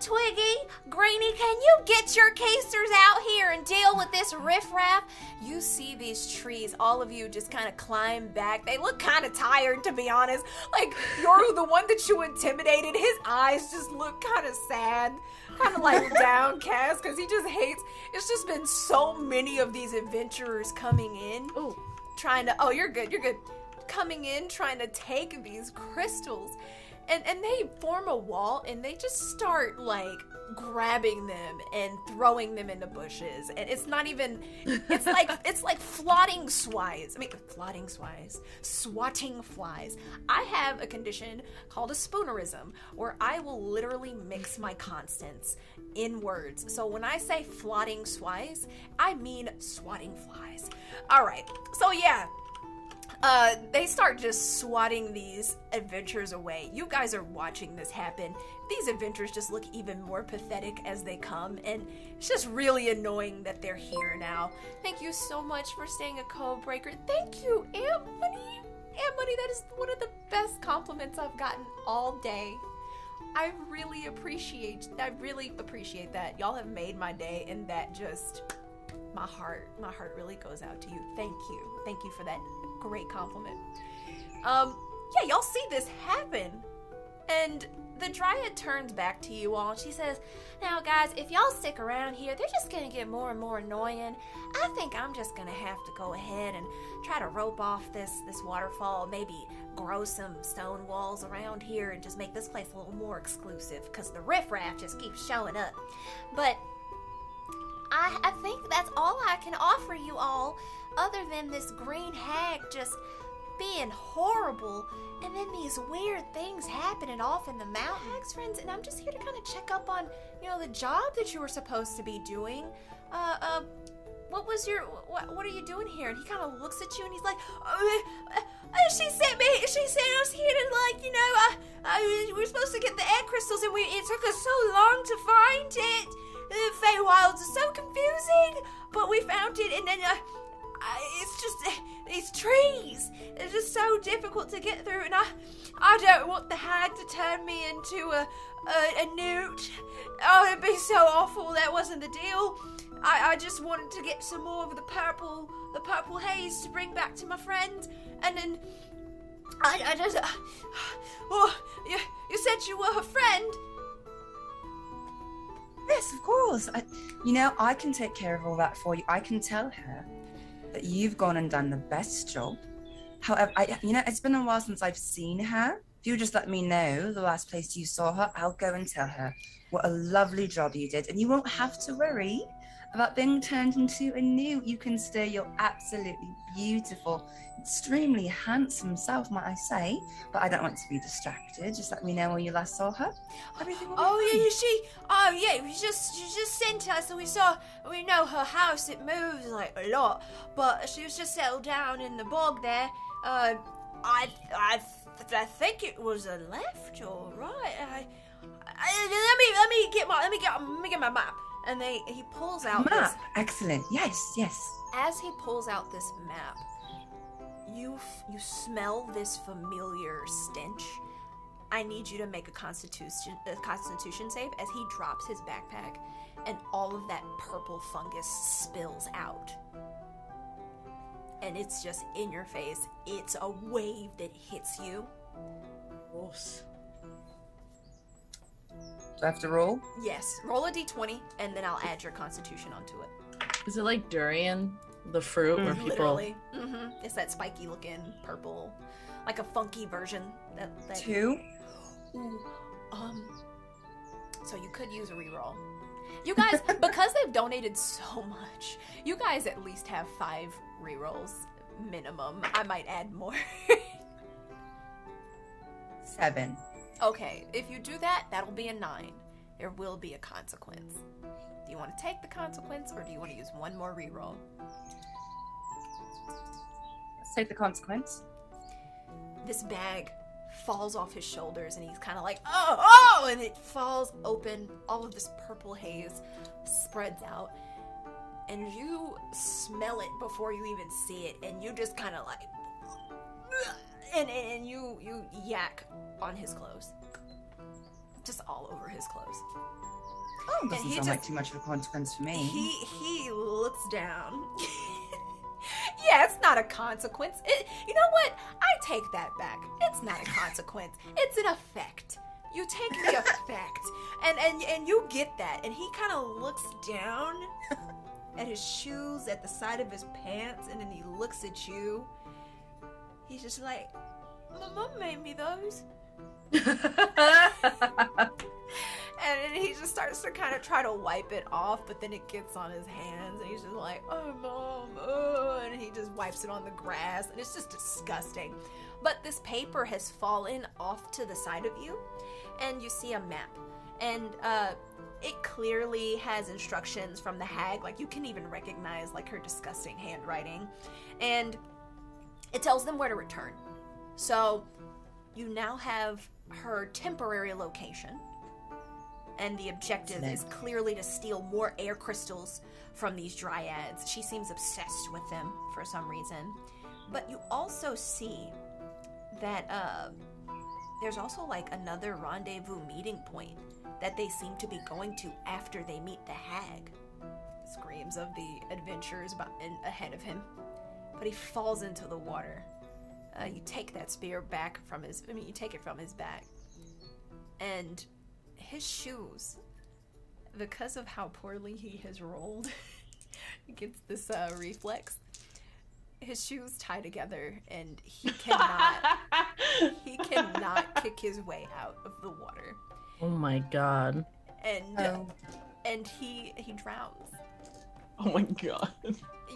Twiggy, Greeny, can you get your casers out here and deal with this riffraff? You see these trees, all of you just kind of climb back. They look kind of tired, to be honest. Like, Yoru, the one that you intimidated, his eyes just look kind of sad, kind of like downcast, because he just hates. It's just been so many of these adventurers coming in, trying to, oh, you're good. Coming in, trying to take these crystals. and they form a wall, and they just start, like, grabbing them and throwing them into bushes. And it's not even, it's like swatting flies. I have a condition called a spoonerism, where I will literally mix my consonants in words. So when I say flotting flies, I mean swatting flies. All right, so yeah. They start just swatting these adventures away. You guys are watching this happen. These adventures just look even more pathetic as they come, and it's just really annoying that they're here now. Thank you so much for staying a code breaker. Thank you, Anthony. Anthony, that is one of the best compliments I've gotten all day. I really appreciate that. Y'all have made my day, and that just, my heart really goes out to you. Thank you for that great compliment. Yeah, y'all see this happen, and the Dryad turns back to you all, and she says, now guys, if y'all stick around here, they're just gonna get more and more annoying. I think I'm just gonna have to go ahead and try to rope off this waterfall, maybe grow some stone walls around here and just make this place a little more exclusive, because the riffraff just keeps showing up. But I think that's all I can offer you all, other than this green hag just being horrible, and then these weird things happening off in the mountains, friends. And I'm just here to kind of check up on, the job that you were supposed to be doing. What are you doing here? And he kind of looks at you, and he's like, she sent us here to, we're supposed to get the air crystals, and it took us so long to find it. The Feywilds are so confusing, but we found it, and then, it's just, these trees, they're just so difficult to get through, and I don't want the hag to turn me into a newt. Oh, it'd be so awful. That wasn't the deal. I just wanted to get some more of the purple haze to bring back to my friend, and then I just, you said you were her friend. Yes, of course. I can take care of all that for you. I can tell her that you've gone and done the best job. However, it's been a while since I've seen her. If you just let me know the last place you saw her, I'll go and tell her what a lovely job you did. And you won't have to worry about being turned into a newt. You can stay your absolutely beautiful, extremely handsome self, might I say. But I don't want to be distracted. Just let me know when you last saw her. Everything will be fine. She just sent us, and we know her house, it moves like a lot, but she was just settled down in the bog there. I think it was a left or right. Let me get my map. And he pulls out map. this. Excellent. Yes. As he pulls out this map, you smell this familiar stench. I need you to make a constitution save as he drops his backpack, and all of that purple fungus spills out. And it's just in your face. It's a wave that hits you. Gross. Do I have to roll? Yes. Roll a d20, and then I'll add your constitution onto it. Is it like durian, the fruit, where people... Literally. Mm-hmm. It's that spiky looking purple, like a funky version. That 2. Ooh. So you could use a reroll. You guys, because they've donated so much, you guys at least have 5 rerolls minimum. I might add more. 7. Okay, if you do that, that'll be a 9. There will be a consequence. Do you want to take the consequence, or do you want to use one more reroll? Let's take the consequence. This bag falls off his shoulders, and he's kind of like, oh, and it falls open. All of this purple haze spreads out, and you smell it before you even see it, and you just kind of like, and you yak on his clothes, just all over his clothes. Oh, doesn't sound like too much of a consequence for me. He looks down. Yeah, it's not a consequence. You know what? I take that back. It's not a consequence. It's an effect. You take the effect, and you get that. And he kind of looks down at his shoes at the side of his pants, and then he looks at you. He's just like, my mom made me those. And he just starts to kind of try to wipe it off, but then it gets on his hands, and he's just like, oh, Mom, oh, and he just wipes it on the grass, and it's just disgusting. But this paper has fallen off to the side of you, and you see a map, and it clearly has instructions from the hag, like you can even recognize like her disgusting handwriting, and it tells them where to return. So you now have her temporary location, and the objective is clearly to steal more air crystals from these dryads. She seems obsessed with them for some reason. But you also see that there's also like another rendezvous meeting point that they seem to be going to after they meet the hag. Screams of the adventurers ahead of him. But he falls into the water. You take that spear back from you take it from his back. And his shoes, because of how poorly he has rolled against this reflex, his shoes tie together, and he cannot kick his way out of the water. Oh my god. And he drowns. Oh my god.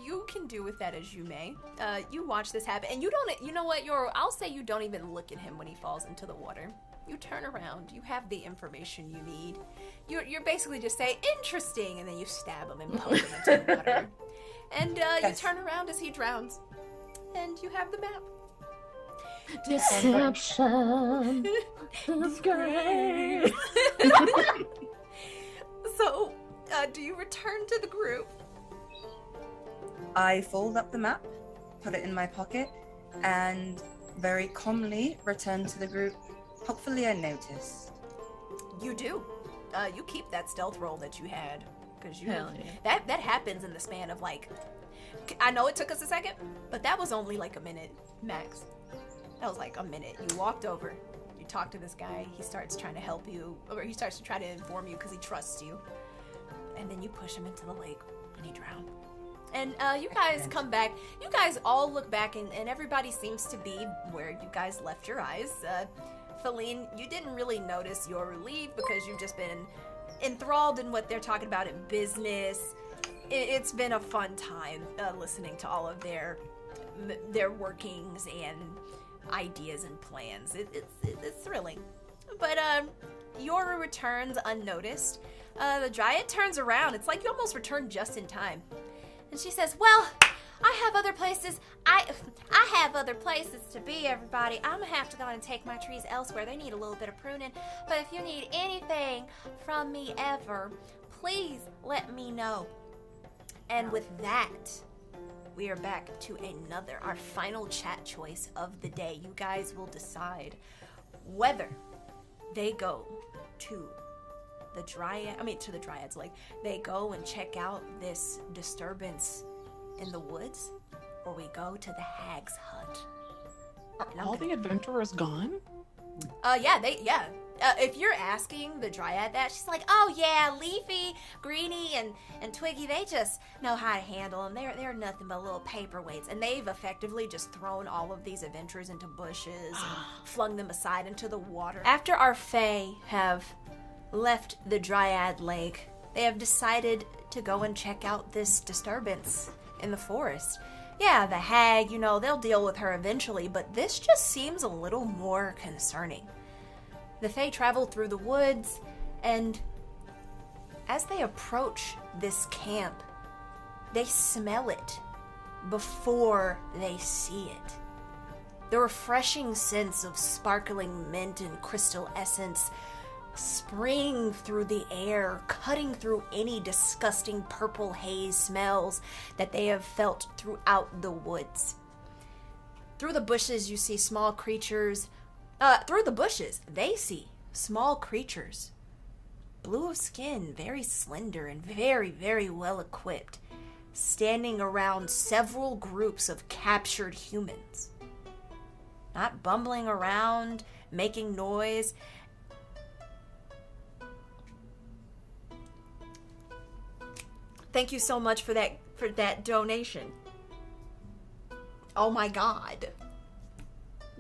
You can do with that as you may. You watch this happen, and you know what, I'll say you don't even look at him when he falls into the water. You turn around, you have the information you need. You're basically just say, interesting, and then you stab him and poke him into the water. And you turn around as he drowns, and you have the map. Deception. Disgrace. So, do you return to the group? I fold up the map, put it in my pocket, and very calmly return to the group, hopefully unnoticed. You do. You keep that stealth roll that you had, because Hell yeah. that happens in the span of like, I know it took us a second, but that was only like a minute max. That was like a minute. You walked over, you talked to this guy, he starts trying to help you, or he starts to try to inform you because he trusts you, and then you push him into the lake, and he drowned. And you guys come back. You guys all look back, and everybody seems to be where you guys left your eyes. Filene, you didn't really notice Yoru leave because you've just been enthralled in what they're talking about in business. It's been a fun time listening to all of their workings and ideas and plans. It's thrilling. But Yoru returns unnoticed. The Dryad turns around. It's like you almost returned just in time. And she says, well, I have other places. I have other places to be, everybody. I'm going to have to go and take my trees elsewhere. They need a little bit of pruning. But if you need anything from me ever, please let me know. And with that, we are back to our final chat choice of the day. You guys will decide whether they go to the Dryads, like they go and check out this disturbance in the woods, or we go to the hag's hut. Are all the adventurers gone? If you're asking the Dryad that, she's like, oh yeah, Leafy, Greeny, and Twiggy, they just know how to handle them. They're nothing but little paperweights, and they've effectively just thrown all of these adventurers into bushes and flung them aside into the water. After our Fae have left the Dryad Lake, they have decided to go and check out this disturbance in the forest. Yeah, the hag, they'll deal with her eventually, but this just seems a little more concerning. The Fae travel through the woods, and as they approach this camp, they smell it before they see it. The refreshing sense of sparkling mint and crystal essence spring through the air, cutting through any disgusting purple haze smells that they have felt throughout the woods. Through the bushes, you see small creatures. They see small creatures. Blue of skin, very slender and very, very well equipped, standing around several groups of captured humans. Not bumbling around, making noise. Thank you so much for that donation. Oh my god.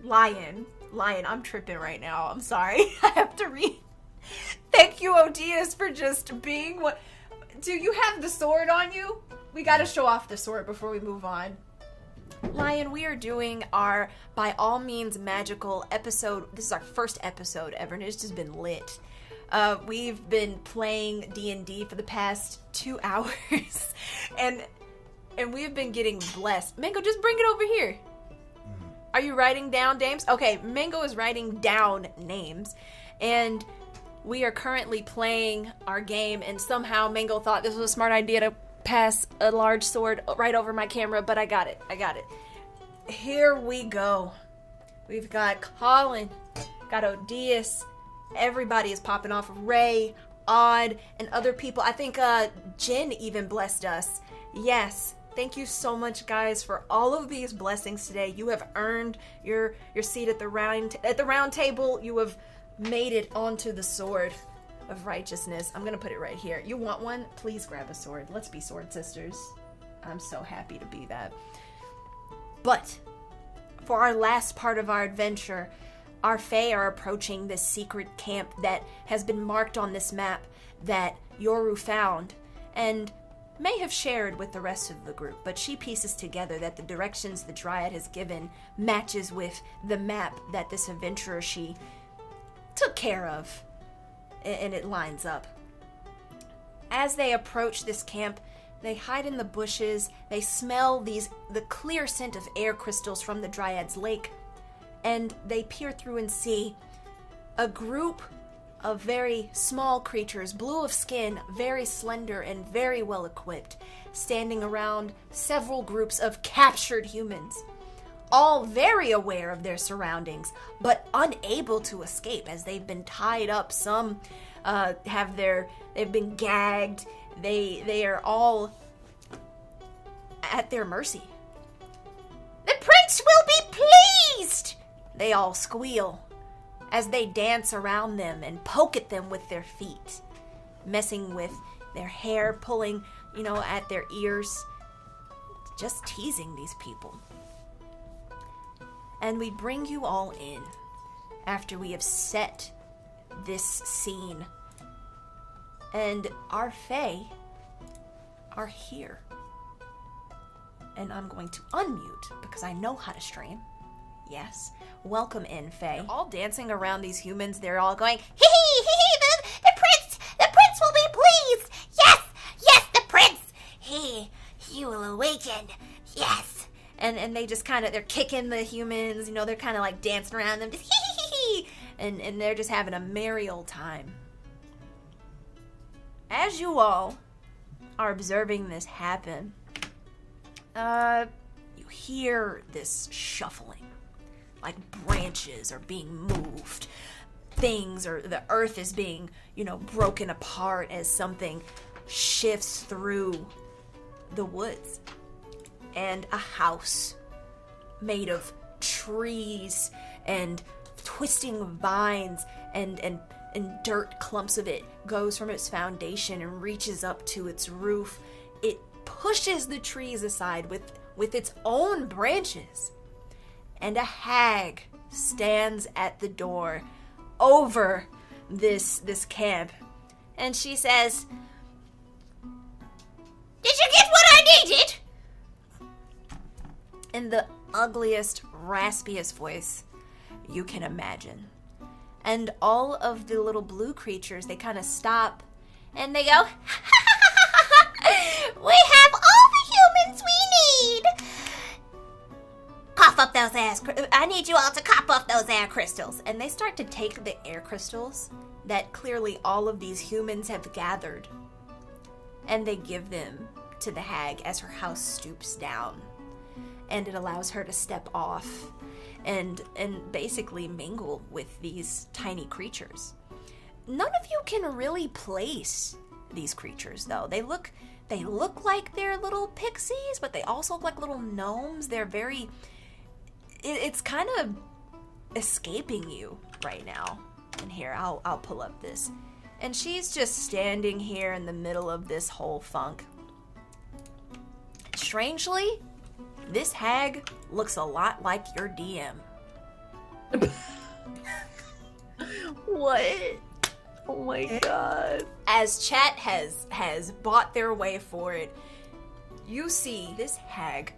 Lion, Lion, I'm tripping right now. I'm sorry. I have to read. Thank you, Odias, for just being what... Do you have the sword on you? We gotta show off the sword before we move on. Lion, we are doing our By All Means Magical episode. This is our first episode ever, and it's just been lit. We've been playing D&D for the past 2 hours, and we've been getting blessed. Mango, just bring it over here. Are you writing down names? Okay, Mango is writing down names, and we are currently playing our game, and somehow Mango thought this was a smart idea to pass a large sword right over my camera, but I got it. Here we go. We've got Colin, got Odias, everybody is popping off. Ray, Odd, and other people. I think Jen even blessed us. Yes. Thank you so much, guys, for all of these blessings today. You have earned your seat at the round table. You have made it onto the sword of righteousness. I'm gonna put it right here. You want one? Please grab a sword. Let's be sword sisters. I'm so happy to be that. But for our last part of our adventure, our Fae are approaching this secret camp that has been marked on this map that Yoru found and may have shared with the rest of the group, but she pieces together that the directions the Dryad has given matches with the map that this adventurer she took care of, and it lines up. As they approach this camp, they hide in the bushes, they smell the clear scent of air crystals from the Dryad's lake, and they peer through and see a group of very small creatures, blue of skin, very slender and very well equipped, standing around several groups of captured humans, all very aware of their surroundings, but unable to escape as they've been tied up. Some they've been gagged. They are all at their mercy. "The prince will be pleased!" they all squeal as they dance around them and poke at them with their feet, messing with their hair, pulling, at their ears, just teasing these people. And we bring you all in after we have set this scene. And our Fae are here. And I'm going to unmute because I know how to stream. Yes. Welcome in, Fae. They're all dancing around these humans. They're all going, hee hee hee, the prince will be pleased. Yes, the prince. He will awaken. Yes. And they just they're kicking the humans, they're kind of like dancing around them, just hee hee hee. And they're just having a merry old time. As you all are observing this happen, you hear this shuffling. Like branches are being moved. The earth is being, broken apart as something shifts through the woods. And a house made of trees and twisting vines and dirt clumps of it goes from its foundation and reaches up to its roof. It pushes the trees aside with its own branches. And a hag stands at the door over this camp. And she says, "Did you get what I needed?" In the ugliest, raspiest voice you can imagine. And all of the little blue creatures, they kind of stop and they go, "We have all the humans we need. Cough up those I need you all to cough up those air crystals." And they start to take the air crystals that clearly all of these humans have gathered, and they give them to the hag as her house stoops down. And it allows her to step off and basically mingle with these tiny creatures. None of you can really place these creatures, though. They look like they're little pixies, but they also look like little gnomes. They're very... It's kind of escaping you right now. And here, I'll pull up this. And she's just standing here in the middle of this whole funk. Strangely, this hag looks a lot like your DM. What? Oh my god. As chat has bought their way for it, you see this hag,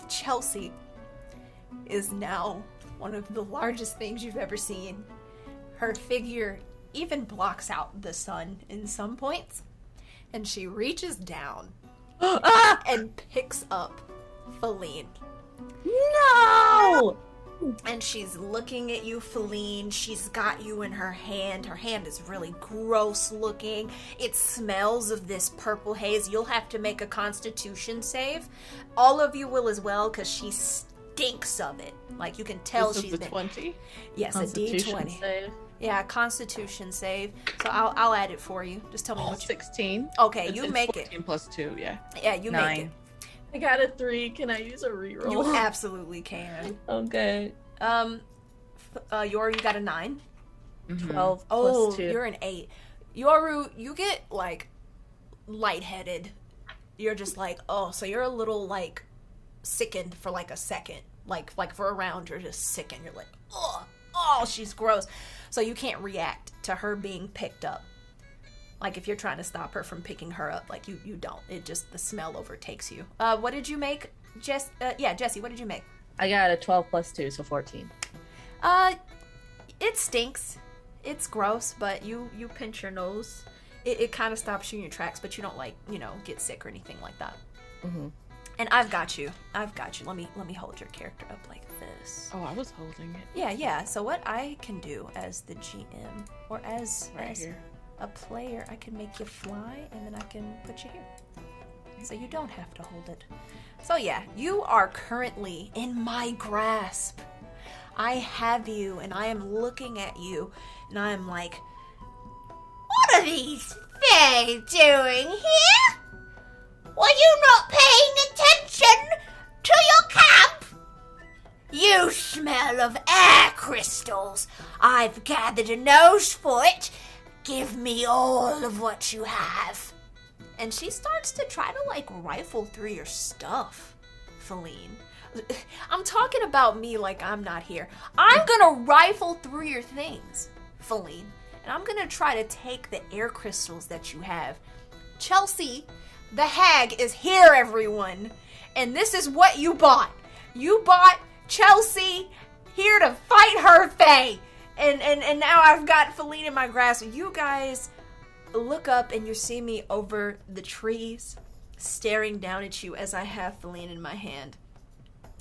Chelsea, is now one of the largest things you've ever seen. Her figure even blocks out the sun in some points, and she reaches down and picks up Filene. No! And she's looking at you, Filene. She's got you in her hand. Her hand is really gross looking. It smells of this purple haze. You'll have to make a constitution save. All of you will as well, because she stinks of it. Like, you can tell This she's is been... the 20? Yes, a D20. Save. Yeah, constitution save. So I'll add it for you. Just tell me what you... 16. Okay, It's- you it's make 14 it. plus 2, yeah. Yeah, you 9. make it. I got a 3. Can I use a reroll? You absolutely can. Okay. Yoru, you got a 9. 12 Oh, plus 2. you're an 8. Yoru, you get, like, lightheaded. You're just like, oh, so you're a little, like, sickened for, like, a second. Like for a round, you're just sickened. You're like, oh, she's gross. So you can't react to her being picked up. Like, if you're trying to stop her from picking her up, like, you don't. It just, the smell overtakes you. What did you make? Jesse, what did you make? I got a 12 plus 2, so 14. It stinks. It's gross, but you pinch your nose. It kind of stops you in your tracks, but you don't, like, get sick or anything like that. Mm-hmm. And I've got you. Let me hold your character up like this. Oh, I was holding it. Yeah. So what I can do as the GM, or as Here. a player, I can make you fly, and then I can put you here. So you don't have to hold it. So yeah, you are currently in my grasp. I have you, and I am looking at you, and I am like, what are these Fae doing here? Were you not paying attention to your camp? You smell of air crystals. I've gathered a nose for it. Give me all of what you have. And she starts to try to, like, rifle through your stuff, Filene. I'm talking about me like I'm not here. I'm gonna rifle through your things, Filene. And I'm gonna try to take the air crystals that you have. Chelsea, the hag, is here, everyone. And this is what you bought. You bought Chelsea here to fight her Fae. And now I've got Filene in my grasp. You guys look up and you see me over the trees, staring down at you as I have Filene in my hand.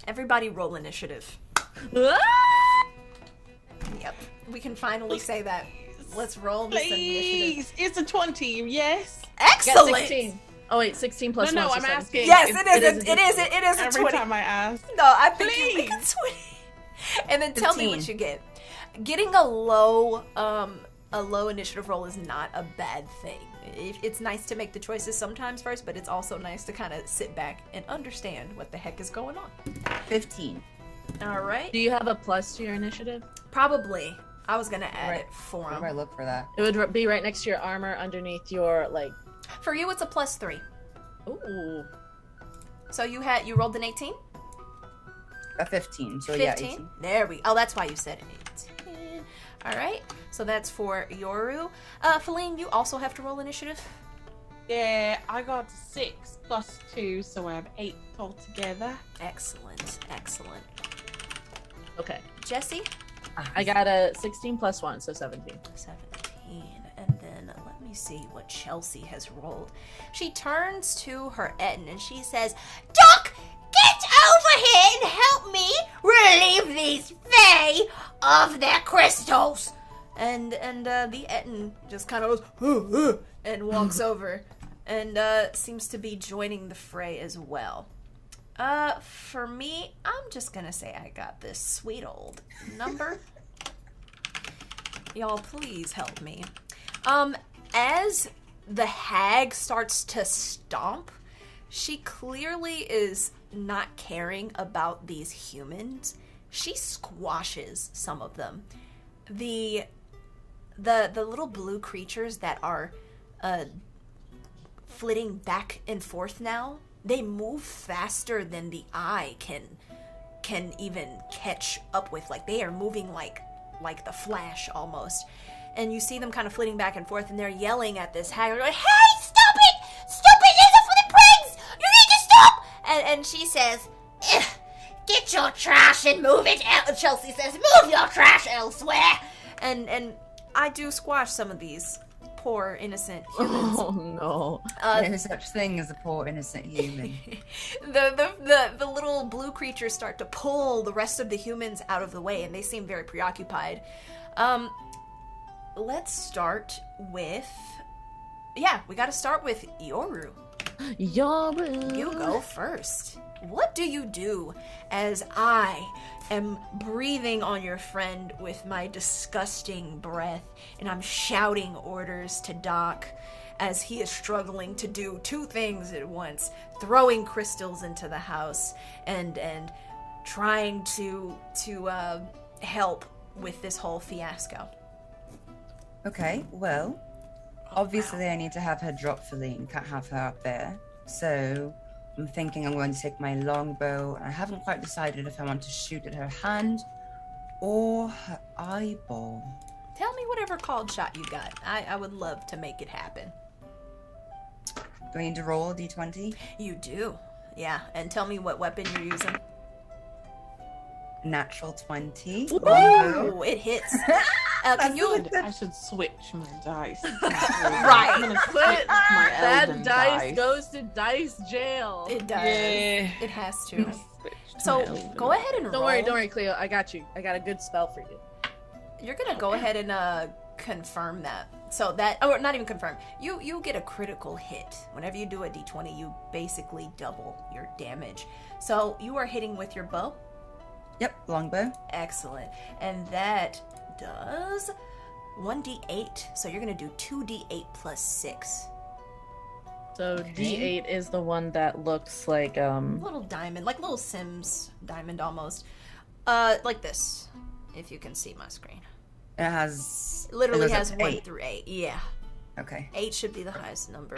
Everybody roll initiative. Yep, we can finally say that. Let's roll this initiative. Please! It's a 20, yes? Excellent! 16. Oh wait, 16 plus 1. No, so I'm 17. asking. Yes, it is a Every 20. time I ask. No, I think you make a Please. 20. And then tell me what 15. you get. Getting a low initiative roll is not a bad thing. It's nice to make the choices sometimes first, but it's also nice to kind of sit back and understand what the heck is going on. 15. All right. Do you have a plus to your initiative? Probably. I was going to add Right. it for Where do I him. look for that? It would be right next to your armor, underneath your like. For you, it's a +3. Ooh. So you rolled an 18? A 15. So 15? yeah, 18. There we Oh, that's why you said 18. All right. So that's for Yoru. Filene, you also have to roll initiative. Yeah, I got 6 plus 2, so I have 8 altogether. Excellent. Okay. Jesse? I got a 16 plus 1, so 17. 17. And then let me see what Chelsea has rolled. She turns to her Etten and she says, Doc, get over here and help me relieve these Fae of their crystals. And the Etten just kind of goes, and walks over and seems to be joining the fray as well. For me, I'm just gonna say I got this sweet old number. Y'all, please help me. As the hag starts to stomp, she clearly is not caring about these humans. She squashes some of them. The little blue creatures that are flitting back and forth now, they move faster than the eye can even catch up with. Like, they are moving like like the Flash almost. And you see them kind of flitting back and forth, and they're yelling at this hag. They're like, "Hey, stop it! Stop it! This is for the prigs! You need to stop!" And she says, "Get your trash and move it out." Chelsea says, "Move your trash elsewhere." And I do squash some of these poor innocent humans. Oh no! There's such thing as a poor innocent human. The little blue creatures start to pull the rest of the humans out of the way, and they seem very preoccupied. Let's start with... Yeah, we gotta start with Yoru. Yoru. You go first. What do you do as I am breathing on your friend with my disgusting breath, and I'm shouting orders to Doc as he is struggling to do two things at once, throwing crystals into the house and trying to help with this whole fiasco? Okay, well, obviously I need to have her drop Filene. Can't have her up there. So I'm thinking I'm going to take my longbow. I haven't quite decided if I want to shoot at her hand or her eyeball. Tell me whatever called shot you got. I would love to make it happen. Do I need to roll a d20? You do. Yeah, and tell me what weapon you're using. Natural 20. Ooh, it hits. Can you... I should switch my dice. Right. I'm gonna switch my That elven dice goes to dice jail. It does. Yeah. It has to. Switch to So my elven go ahead and roll. Don't worry, Cleo. I got you. I got a good spell for you. You're gonna go ahead and confirm that. So that, or not even confirm. You get a critical hit. Whenever you do a d20, you basically double your damage. So you are hitting with your bow. Yep, longbow. Excellent. And that does 1d8. So you're gonna do 2d8 plus 6. So Okay. D8 is the one that looks like Little diamond, like little Sims diamond almost. Like this, if you can see my screen. It has... It literally goes up has to 1 8. through 8. Yeah. Okay. 8 should be the highest number.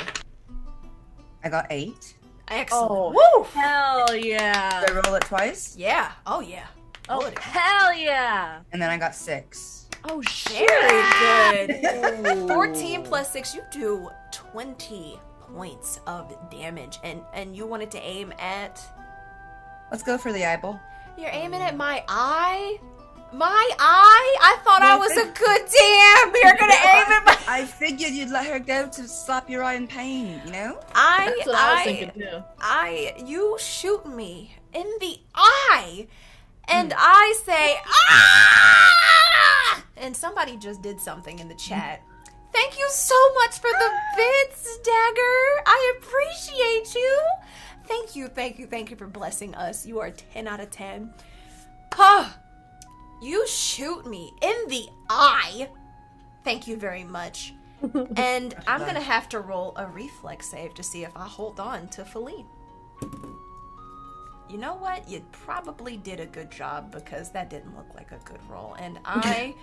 I got 8. Excellent. Oh. Woo! hell yeah. Did I roll it twice? Yeah. Oh, yeah. Oh hell yeah. And then I got 6. Oh shit. Very good. 14 plus 6, you do 20 points of damage. And you wanted to aim at... Let's go for the eyeball. You're aiming at my eye? My eye? I thought I was a good damn. You're gonna aim at my... I figured you'd let her go to slap your eye in pain, you know? That's what I was thinking too. You shoot me in the eye, and I say, ah! And somebody just did something in the chat. Thank you so much for the bits, Dagger. I appreciate you. Thank you for blessing us. You are 10 out of 10. You shoot me in the eye. Thank you very much. And I'm going to have to roll a reflex save to see if I hold on to Filene. You know what? You probably did a good job because that didn't look like a good roll. And I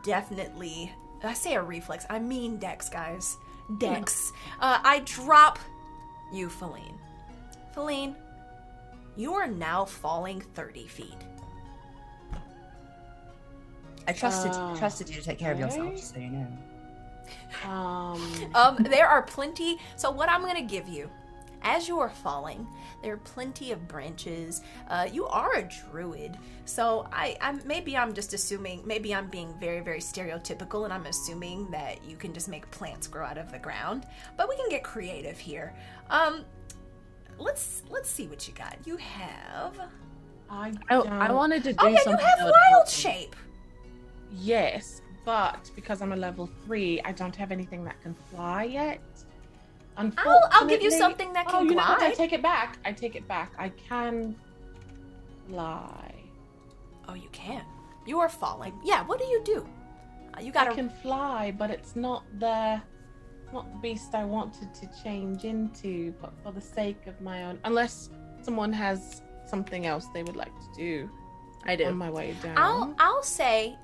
definitely... I say a reflex. I mean dex, guys. Dex. I drop you, Filene. Filene, you are now falling 30 feet. I trusted you to take care of yourself, okay. just so you know. There are plenty. So what I'm going to give you, as you are falling, there are plenty of branches. You are a druid, so maybe I'm just assuming. Maybe I'm being very, very stereotypical, and I'm assuming that you can just make plants grow out of the ground. But we can get creative here. Let's see what you got. You have. I wanted to do Oh yeah, you something. have that would help wild me. shape. Yes, but because I'm a level 3, I don't have anything that can fly yet. I'll give you something that can you know what? I glide. take it back. I can fly. Oh, you can. You are falling. Yeah. What do? You I gotta. can fly, but it's not the beast I wanted to change into, but for the sake of my own. Unless someone has something else they would like to do. I do. On my way down. I'll say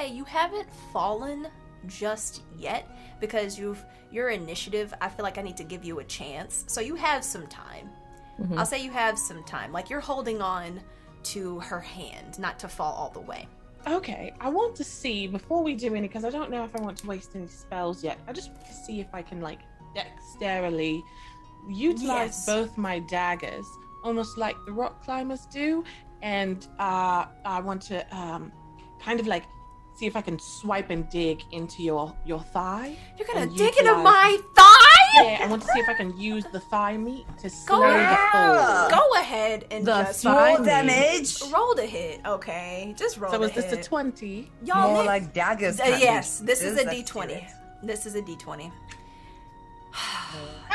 you haven't fallen just yet because your initiative. I feel like I need to give you a chance, so you have some time. Mhm. I'll say you have some time. Like you're holding on to her hand, not to fall all the way. Okay, I want to see before we do any, because I don't know if I want to waste any spells yet. I just want to see if I can like dexterily utilize both my daggers, almost like the rock climbers do, and I want to kind of like see if I can swipe and dig into your thigh. You're gonna dig into my thigh? Yeah, I want to see if I can use the thigh meat to slow the fall. Go ahead and just roll damage. Roll the hit, okay? Just roll the hit. So is this a 20? Y'all more like daggers. Yes, this is a D20. This is a D20.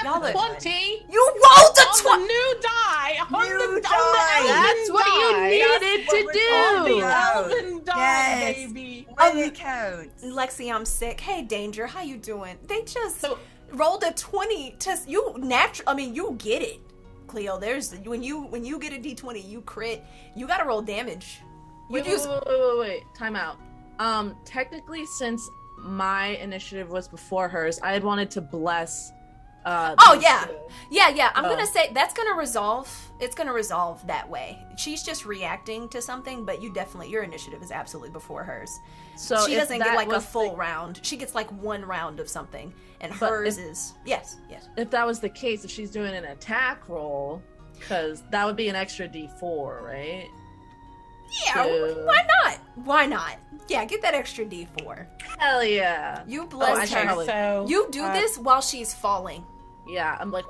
Y'all look. 20. You rolled a 20. New die. New die. That's what you needed to do. The elven die, Yes. baby. When it counts. Lexi, I'm sick. Hey, Danger, how you doing? They just rolled a 20 to you. I mean, you get it, Cleo. There's when you get a D20, you crit. You gotta roll damage. Wait. Time out. Technically, since my initiative was before hers, I had wanted to bless. Yeah. I'm gonna say that's gonna resolve. It's gonna resolve that way. She's just reacting to something, but your initiative is absolutely before hers. So she doesn't get like a full round. She gets like one round of something, and hers is yes. If that was the case, if she's doing an attack roll, because that would be an extra D4, right? Yeah, why not? Yeah, get that extra D4. Hell yeah. You bless her. So, you do this while she's falling. Yeah, I'm like,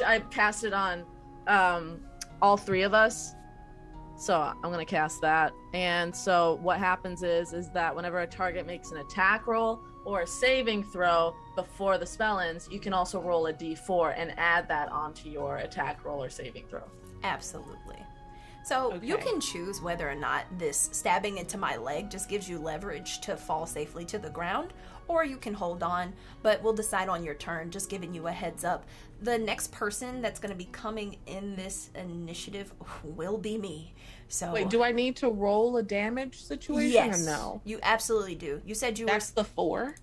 I cast it on all three of us. So I'm going to cast that. And so what happens is that whenever a target makes an attack roll or a saving throw before the spell ends, you can also roll a D4 and add that onto your attack roll or saving throw. Absolutely. So you can choose whether or not this stabbing into my leg just gives you leverage to fall safely to the ground, or you can hold on, but we'll decide on your turn, just giving you a heads up. The next person that's going to be coming in this initiative will be me. So wait, do I need to roll a damage situation or no? You absolutely do. You said That's the 4?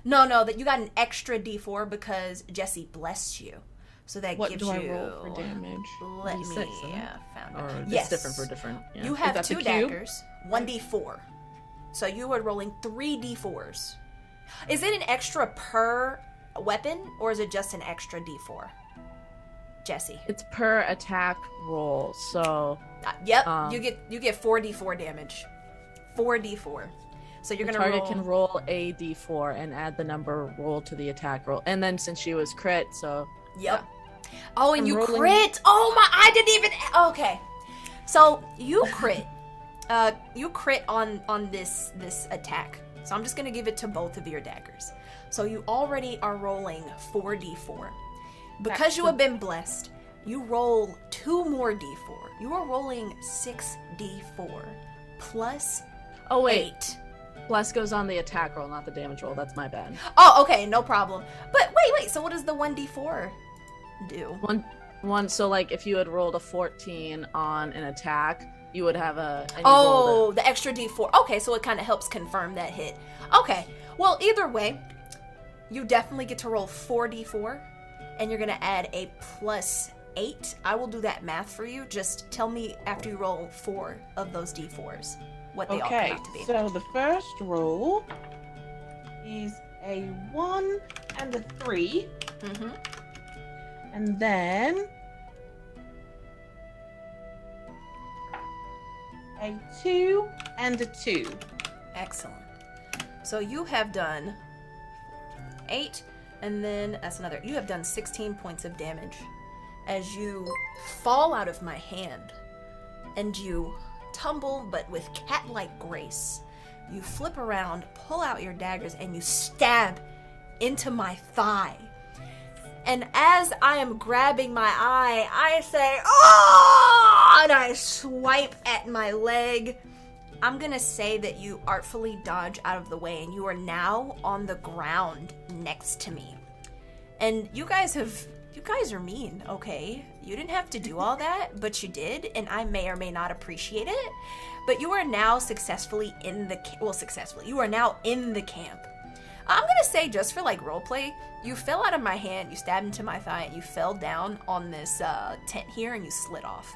No, that you got an extra D4 because Jesse blessed you. So that what gives do you. I roll for damage? Let D6, me found it. or Yes, it's different for different. Yeah. You have that 2 the cube? daggers, 1d4. So you are rolling 3 d4s. Is it an extra per weapon, or is it just an extra d4? Jesse. It's per attack roll, so. Yep. You get 4d4 damage. 4d4. So you're the gonna target can roll a d4 and add the number rolled to the attack roll, and then since she was crit, so. Yep. Oh, and I'm you rolling... crit. Oh my! I didn't even. Okay. So you crit. You crit on this attack. So I'm just gonna give it to both of your daggers. So you already are rolling 4d4. Because you have been blessed, you roll 2 more d4. You are rolling 6d4 plus 8. Plus goes on the attack roll, not the damage roll. That's my bad. Oh, okay, no problem. But wait. So what does the 1d4 do? One. So like if you had rolled a 14 on an attack, you would have the extra d4. Okay, so it kind of helps confirm that hit. Okay. Well, either way, you definitely get to roll 4d4, and you're gonna add a plus 8. I will do that math for you. Just tell me after you roll 4 of those d4s what they all come out to be. So the first roll is a 1 and a 3. Mm-hmm. And then a 2 and a 2. Excellent. So you have done 8, and then that's another. You have done 16 points of damage as you fall out of my hand, and you tumble, but with cat-like grace. You flip around, pull out your daggers, and you stab into my thigh. And as I am grabbing my eye, I say, "Oh!" and I swipe at my leg. I'm gonna say that you artfully dodge out of the way, and you are now on the ground next to me. And you guys are mean, okay? You didn't have to do all that, but you did, and I may or may not appreciate it. But you are now successfully in the you are now in the camp. I'm gonna say, just for like roleplay, you fell out of my hand, you stabbed into my thigh, and you fell down on this tent here, and you slid off.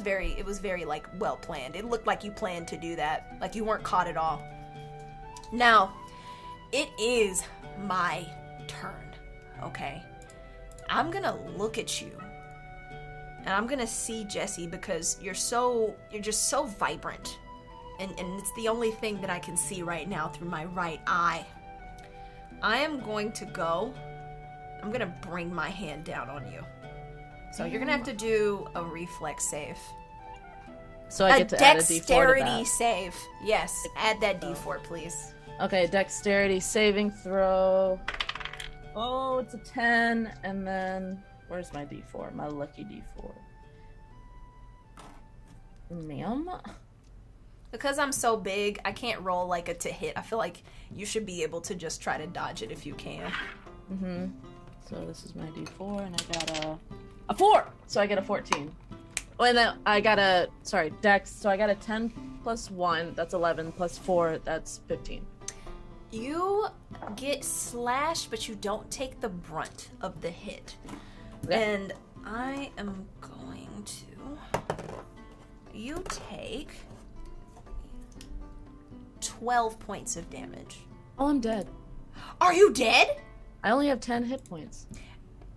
It was very like well planned. It looked like you planned to do that. Like you weren't caught at all. Now, it is my turn. Okay. I'm gonna look at you. And I'm gonna see Jesse because you're just so vibrant. And it's the only thing that I can see right now through my right eye. I'm gonna bring my hand down on you. So you're gonna have to do a reflex save. So I get to add a d4 to dexterity that. save. Yes, add that d4, please. Okay, dexterity saving throw. Oh, it's a 10, and then where's my d4? My lucky d4. Ma'am? Because I'm so big, I can't roll like a to hit. I feel like you should be able to just try to dodge it if you can. Mm-hmm. So this is my d4, and I got a 4! So I get a 14. Oh, and then I got dex. So I got a 10 plus 1, that's 11, plus 4, that's 15. You get slashed, but you don't take the brunt of the hit. Okay. And I am going to... You take 12 points of damage. Oh, I'm dead. Are you dead? I only have 10 hit points.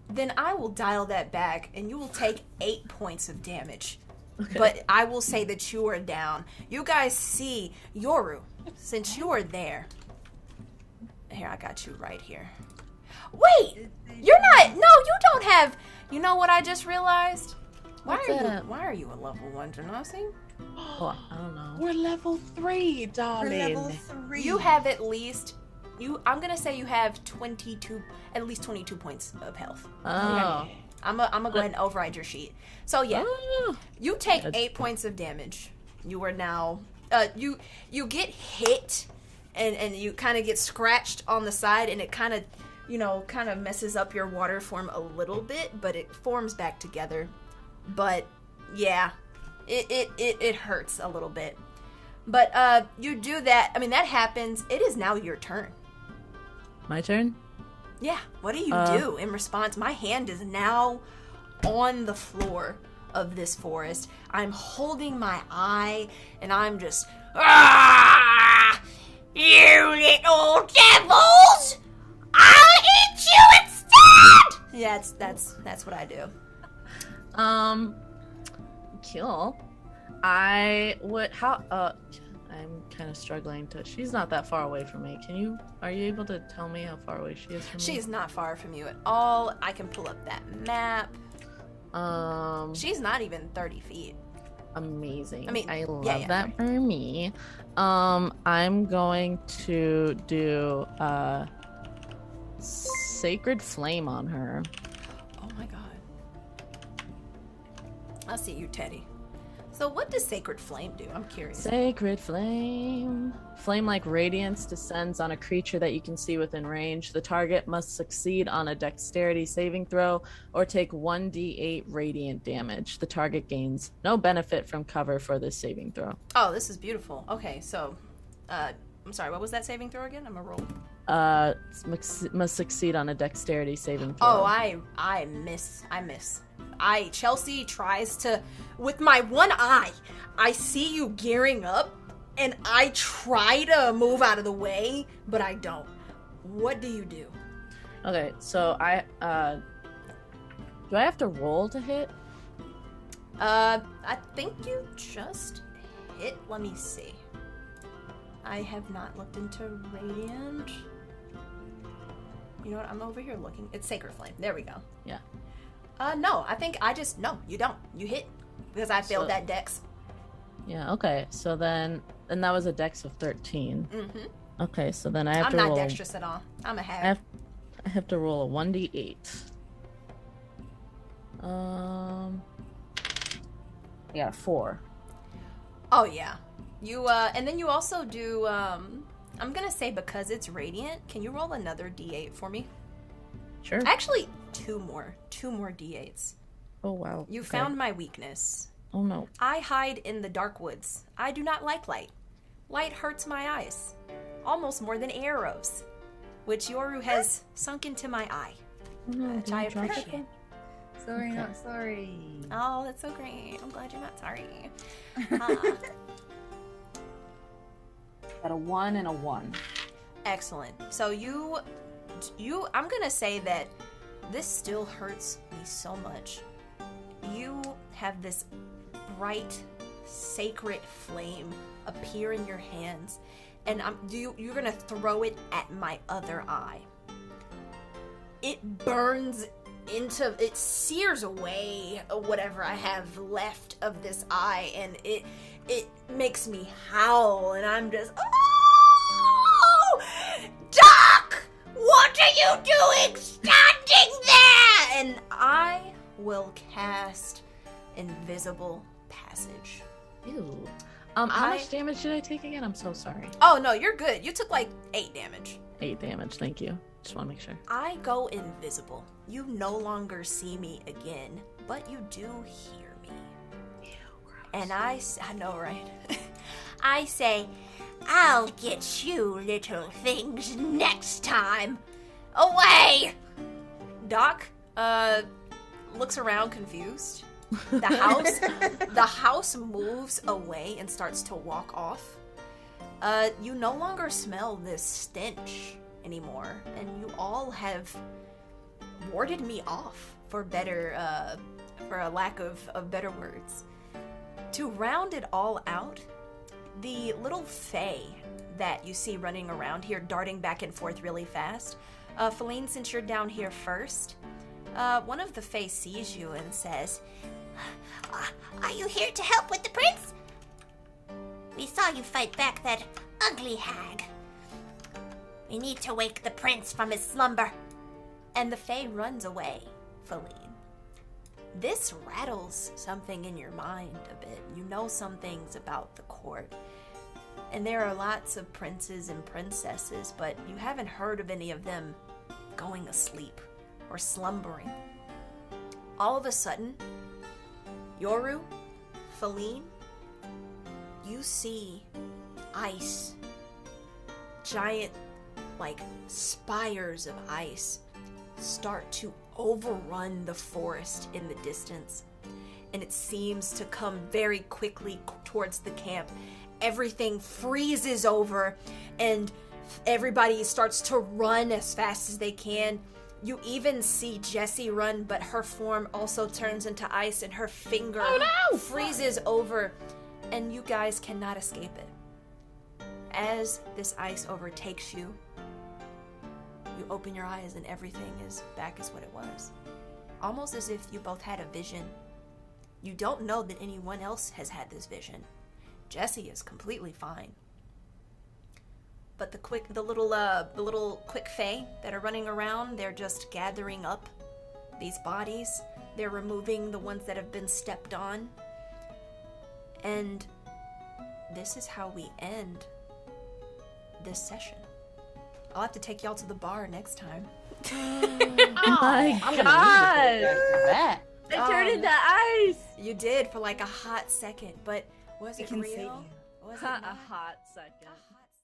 Then I will dial that back, and you will take 8 points of damage. Okay. But I will say that you are down. You guys see Yoru, since you are there. Here, I got you right here. Wait! You're not... No, you don't have... You know what I just realized? Why are you a level 1, Janasi? Oh, I don't know. We're level 3, darling. We're level 3. You have at least... I'm gonna say you have at least 22 points of health. Oh. I'm gonna go ahead and override your sheet. So yeah, Oh. you take 8 points of damage. You are now... you get hit... And you kind of get scratched on the side, and it kind of messes up your water form a little bit, but it forms back together. But yeah, it hurts a little bit. But you do that. I mean, that happens. It is now your turn. My turn? Yeah. What do you do in response? My hand is now on the floor of this forest. I'm holding my eye, and I'm just... Ah! You little devils! I'll eat you instead! Yeah, that's what I do. Cool. I'm kind of struggling to... She's not that far away from me. Are you able to tell me how far away she is from me? She's not far from you at all. I can pull up that map. She's not even 30 feet. Amazing. I mean, I love yeah, that for me. I'm going to do Sacred Flame on her. Oh my god. I'll see you, Teddy. So what does Sacred Flame do? I'm curious. Sacred Flame. Flame-like radiance descends on a creature that you can see within range. The target must succeed on a dexterity saving throw or take 1d8 radiant damage. The target gains no benefit from cover for this saving throw. Oh, this is beautiful. Okay, so, I'm sorry, what was that saving throw again? I'm gonna roll. Must succeed on a dexterity saving throw. Oh, I miss. Chelsea tries to, with my one eye, I see you gearing up, and I try to move out of the way, but I don't. What do you do? Okay, so do I have to roll to hit? I think you just hit. Let me see. I have not looked into Radiant. You know what? I'm over here looking. It's Sacred Flame. There we go. Yeah. No, I think no, you don't. You hit because I failed that dex. Yeah, okay. So then, and that was a dex of 13. Mm-hmm. Okay, so then I have I'm to not roll... dexterous at all. I'm a hag. I have to roll a 1d8. Yeah, 4. Oh, yeah. You, and then you also do, I'm gonna say because it's radiant, can you roll another d8 for me? Sure. Actually, two more d8s. Oh, wow. You Okay. found my weakness. Oh, no. I hide in the dark woods. I do not like light. Light hurts my eyes, almost more than arrows, which Yoru has sunk into my eye, Oh, no. which Did I you drop it appreciate. then? Sorry, not sorry. Oh, that's so great. I'm glad you're not sorry. Got a 1 and a 1. Excellent. So I'm gonna say that this still hurts me so much. You have this bright, sacred flame appear in your hands, and you're gonna throw it at my other eye. It burns it sears away whatever I have left of this eye, and it makes me howl, and I'm just, oh, Doc, what are you doing standing there? And I will cast Invisible Passage. Ew. How much damage did I take again? I'm so sorry. Oh, no, you're good. You took like 8 damage. 8 damage, thank you. Just want to make sure. I go invisible. You no longer see me again, but you do hear me. Ew, gross. And I know, right? I say, I'll get you little things next time. Away! Doc, looks around confused. The house moves away and starts to walk off. You no longer smell this stench anymore, and you all have warded me off, for a lack of better words. To round it all out, the little fae that you see running around here, darting back and forth really fast. Filene, since you're down here first, one of the fae sees you and says, "Are you here to help with the prince? We saw you fight back that ugly hag. We need to wake the prince from his slumber." And the fae runs away, Filene. This rattles something in your mind a bit. You know some things about the court. And there are lots of princes and princesses, but you haven't heard of any of them going asleep or slumbering. All of a sudden, Yoru, Filene, you see ice. Giant, like, spires of ice start to overrun the forest in the distance. And it seems to come very quickly towards the camp. Everything freezes over, and everybody starts to run as fast as they can. You even see Jessie run, but her form also turns into ice, and her finger freezes over, and you guys cannot escape it. As this ice overtakes you, you open your eyes and everything is back as what it was. Almost as if you both had a vision. You don't know that anyone else has had this vision. Jessie is completely fine. But the little quick fae that are running around, they're just gathering up these bodies. They're removing the ones that have been stepped on. And this is how we end this session. I'll have to take y'all to the bar next time. Oh my god! I turned into ice! You did for like a hot second, but was it can real? save you. Was it A not? hot second. A hot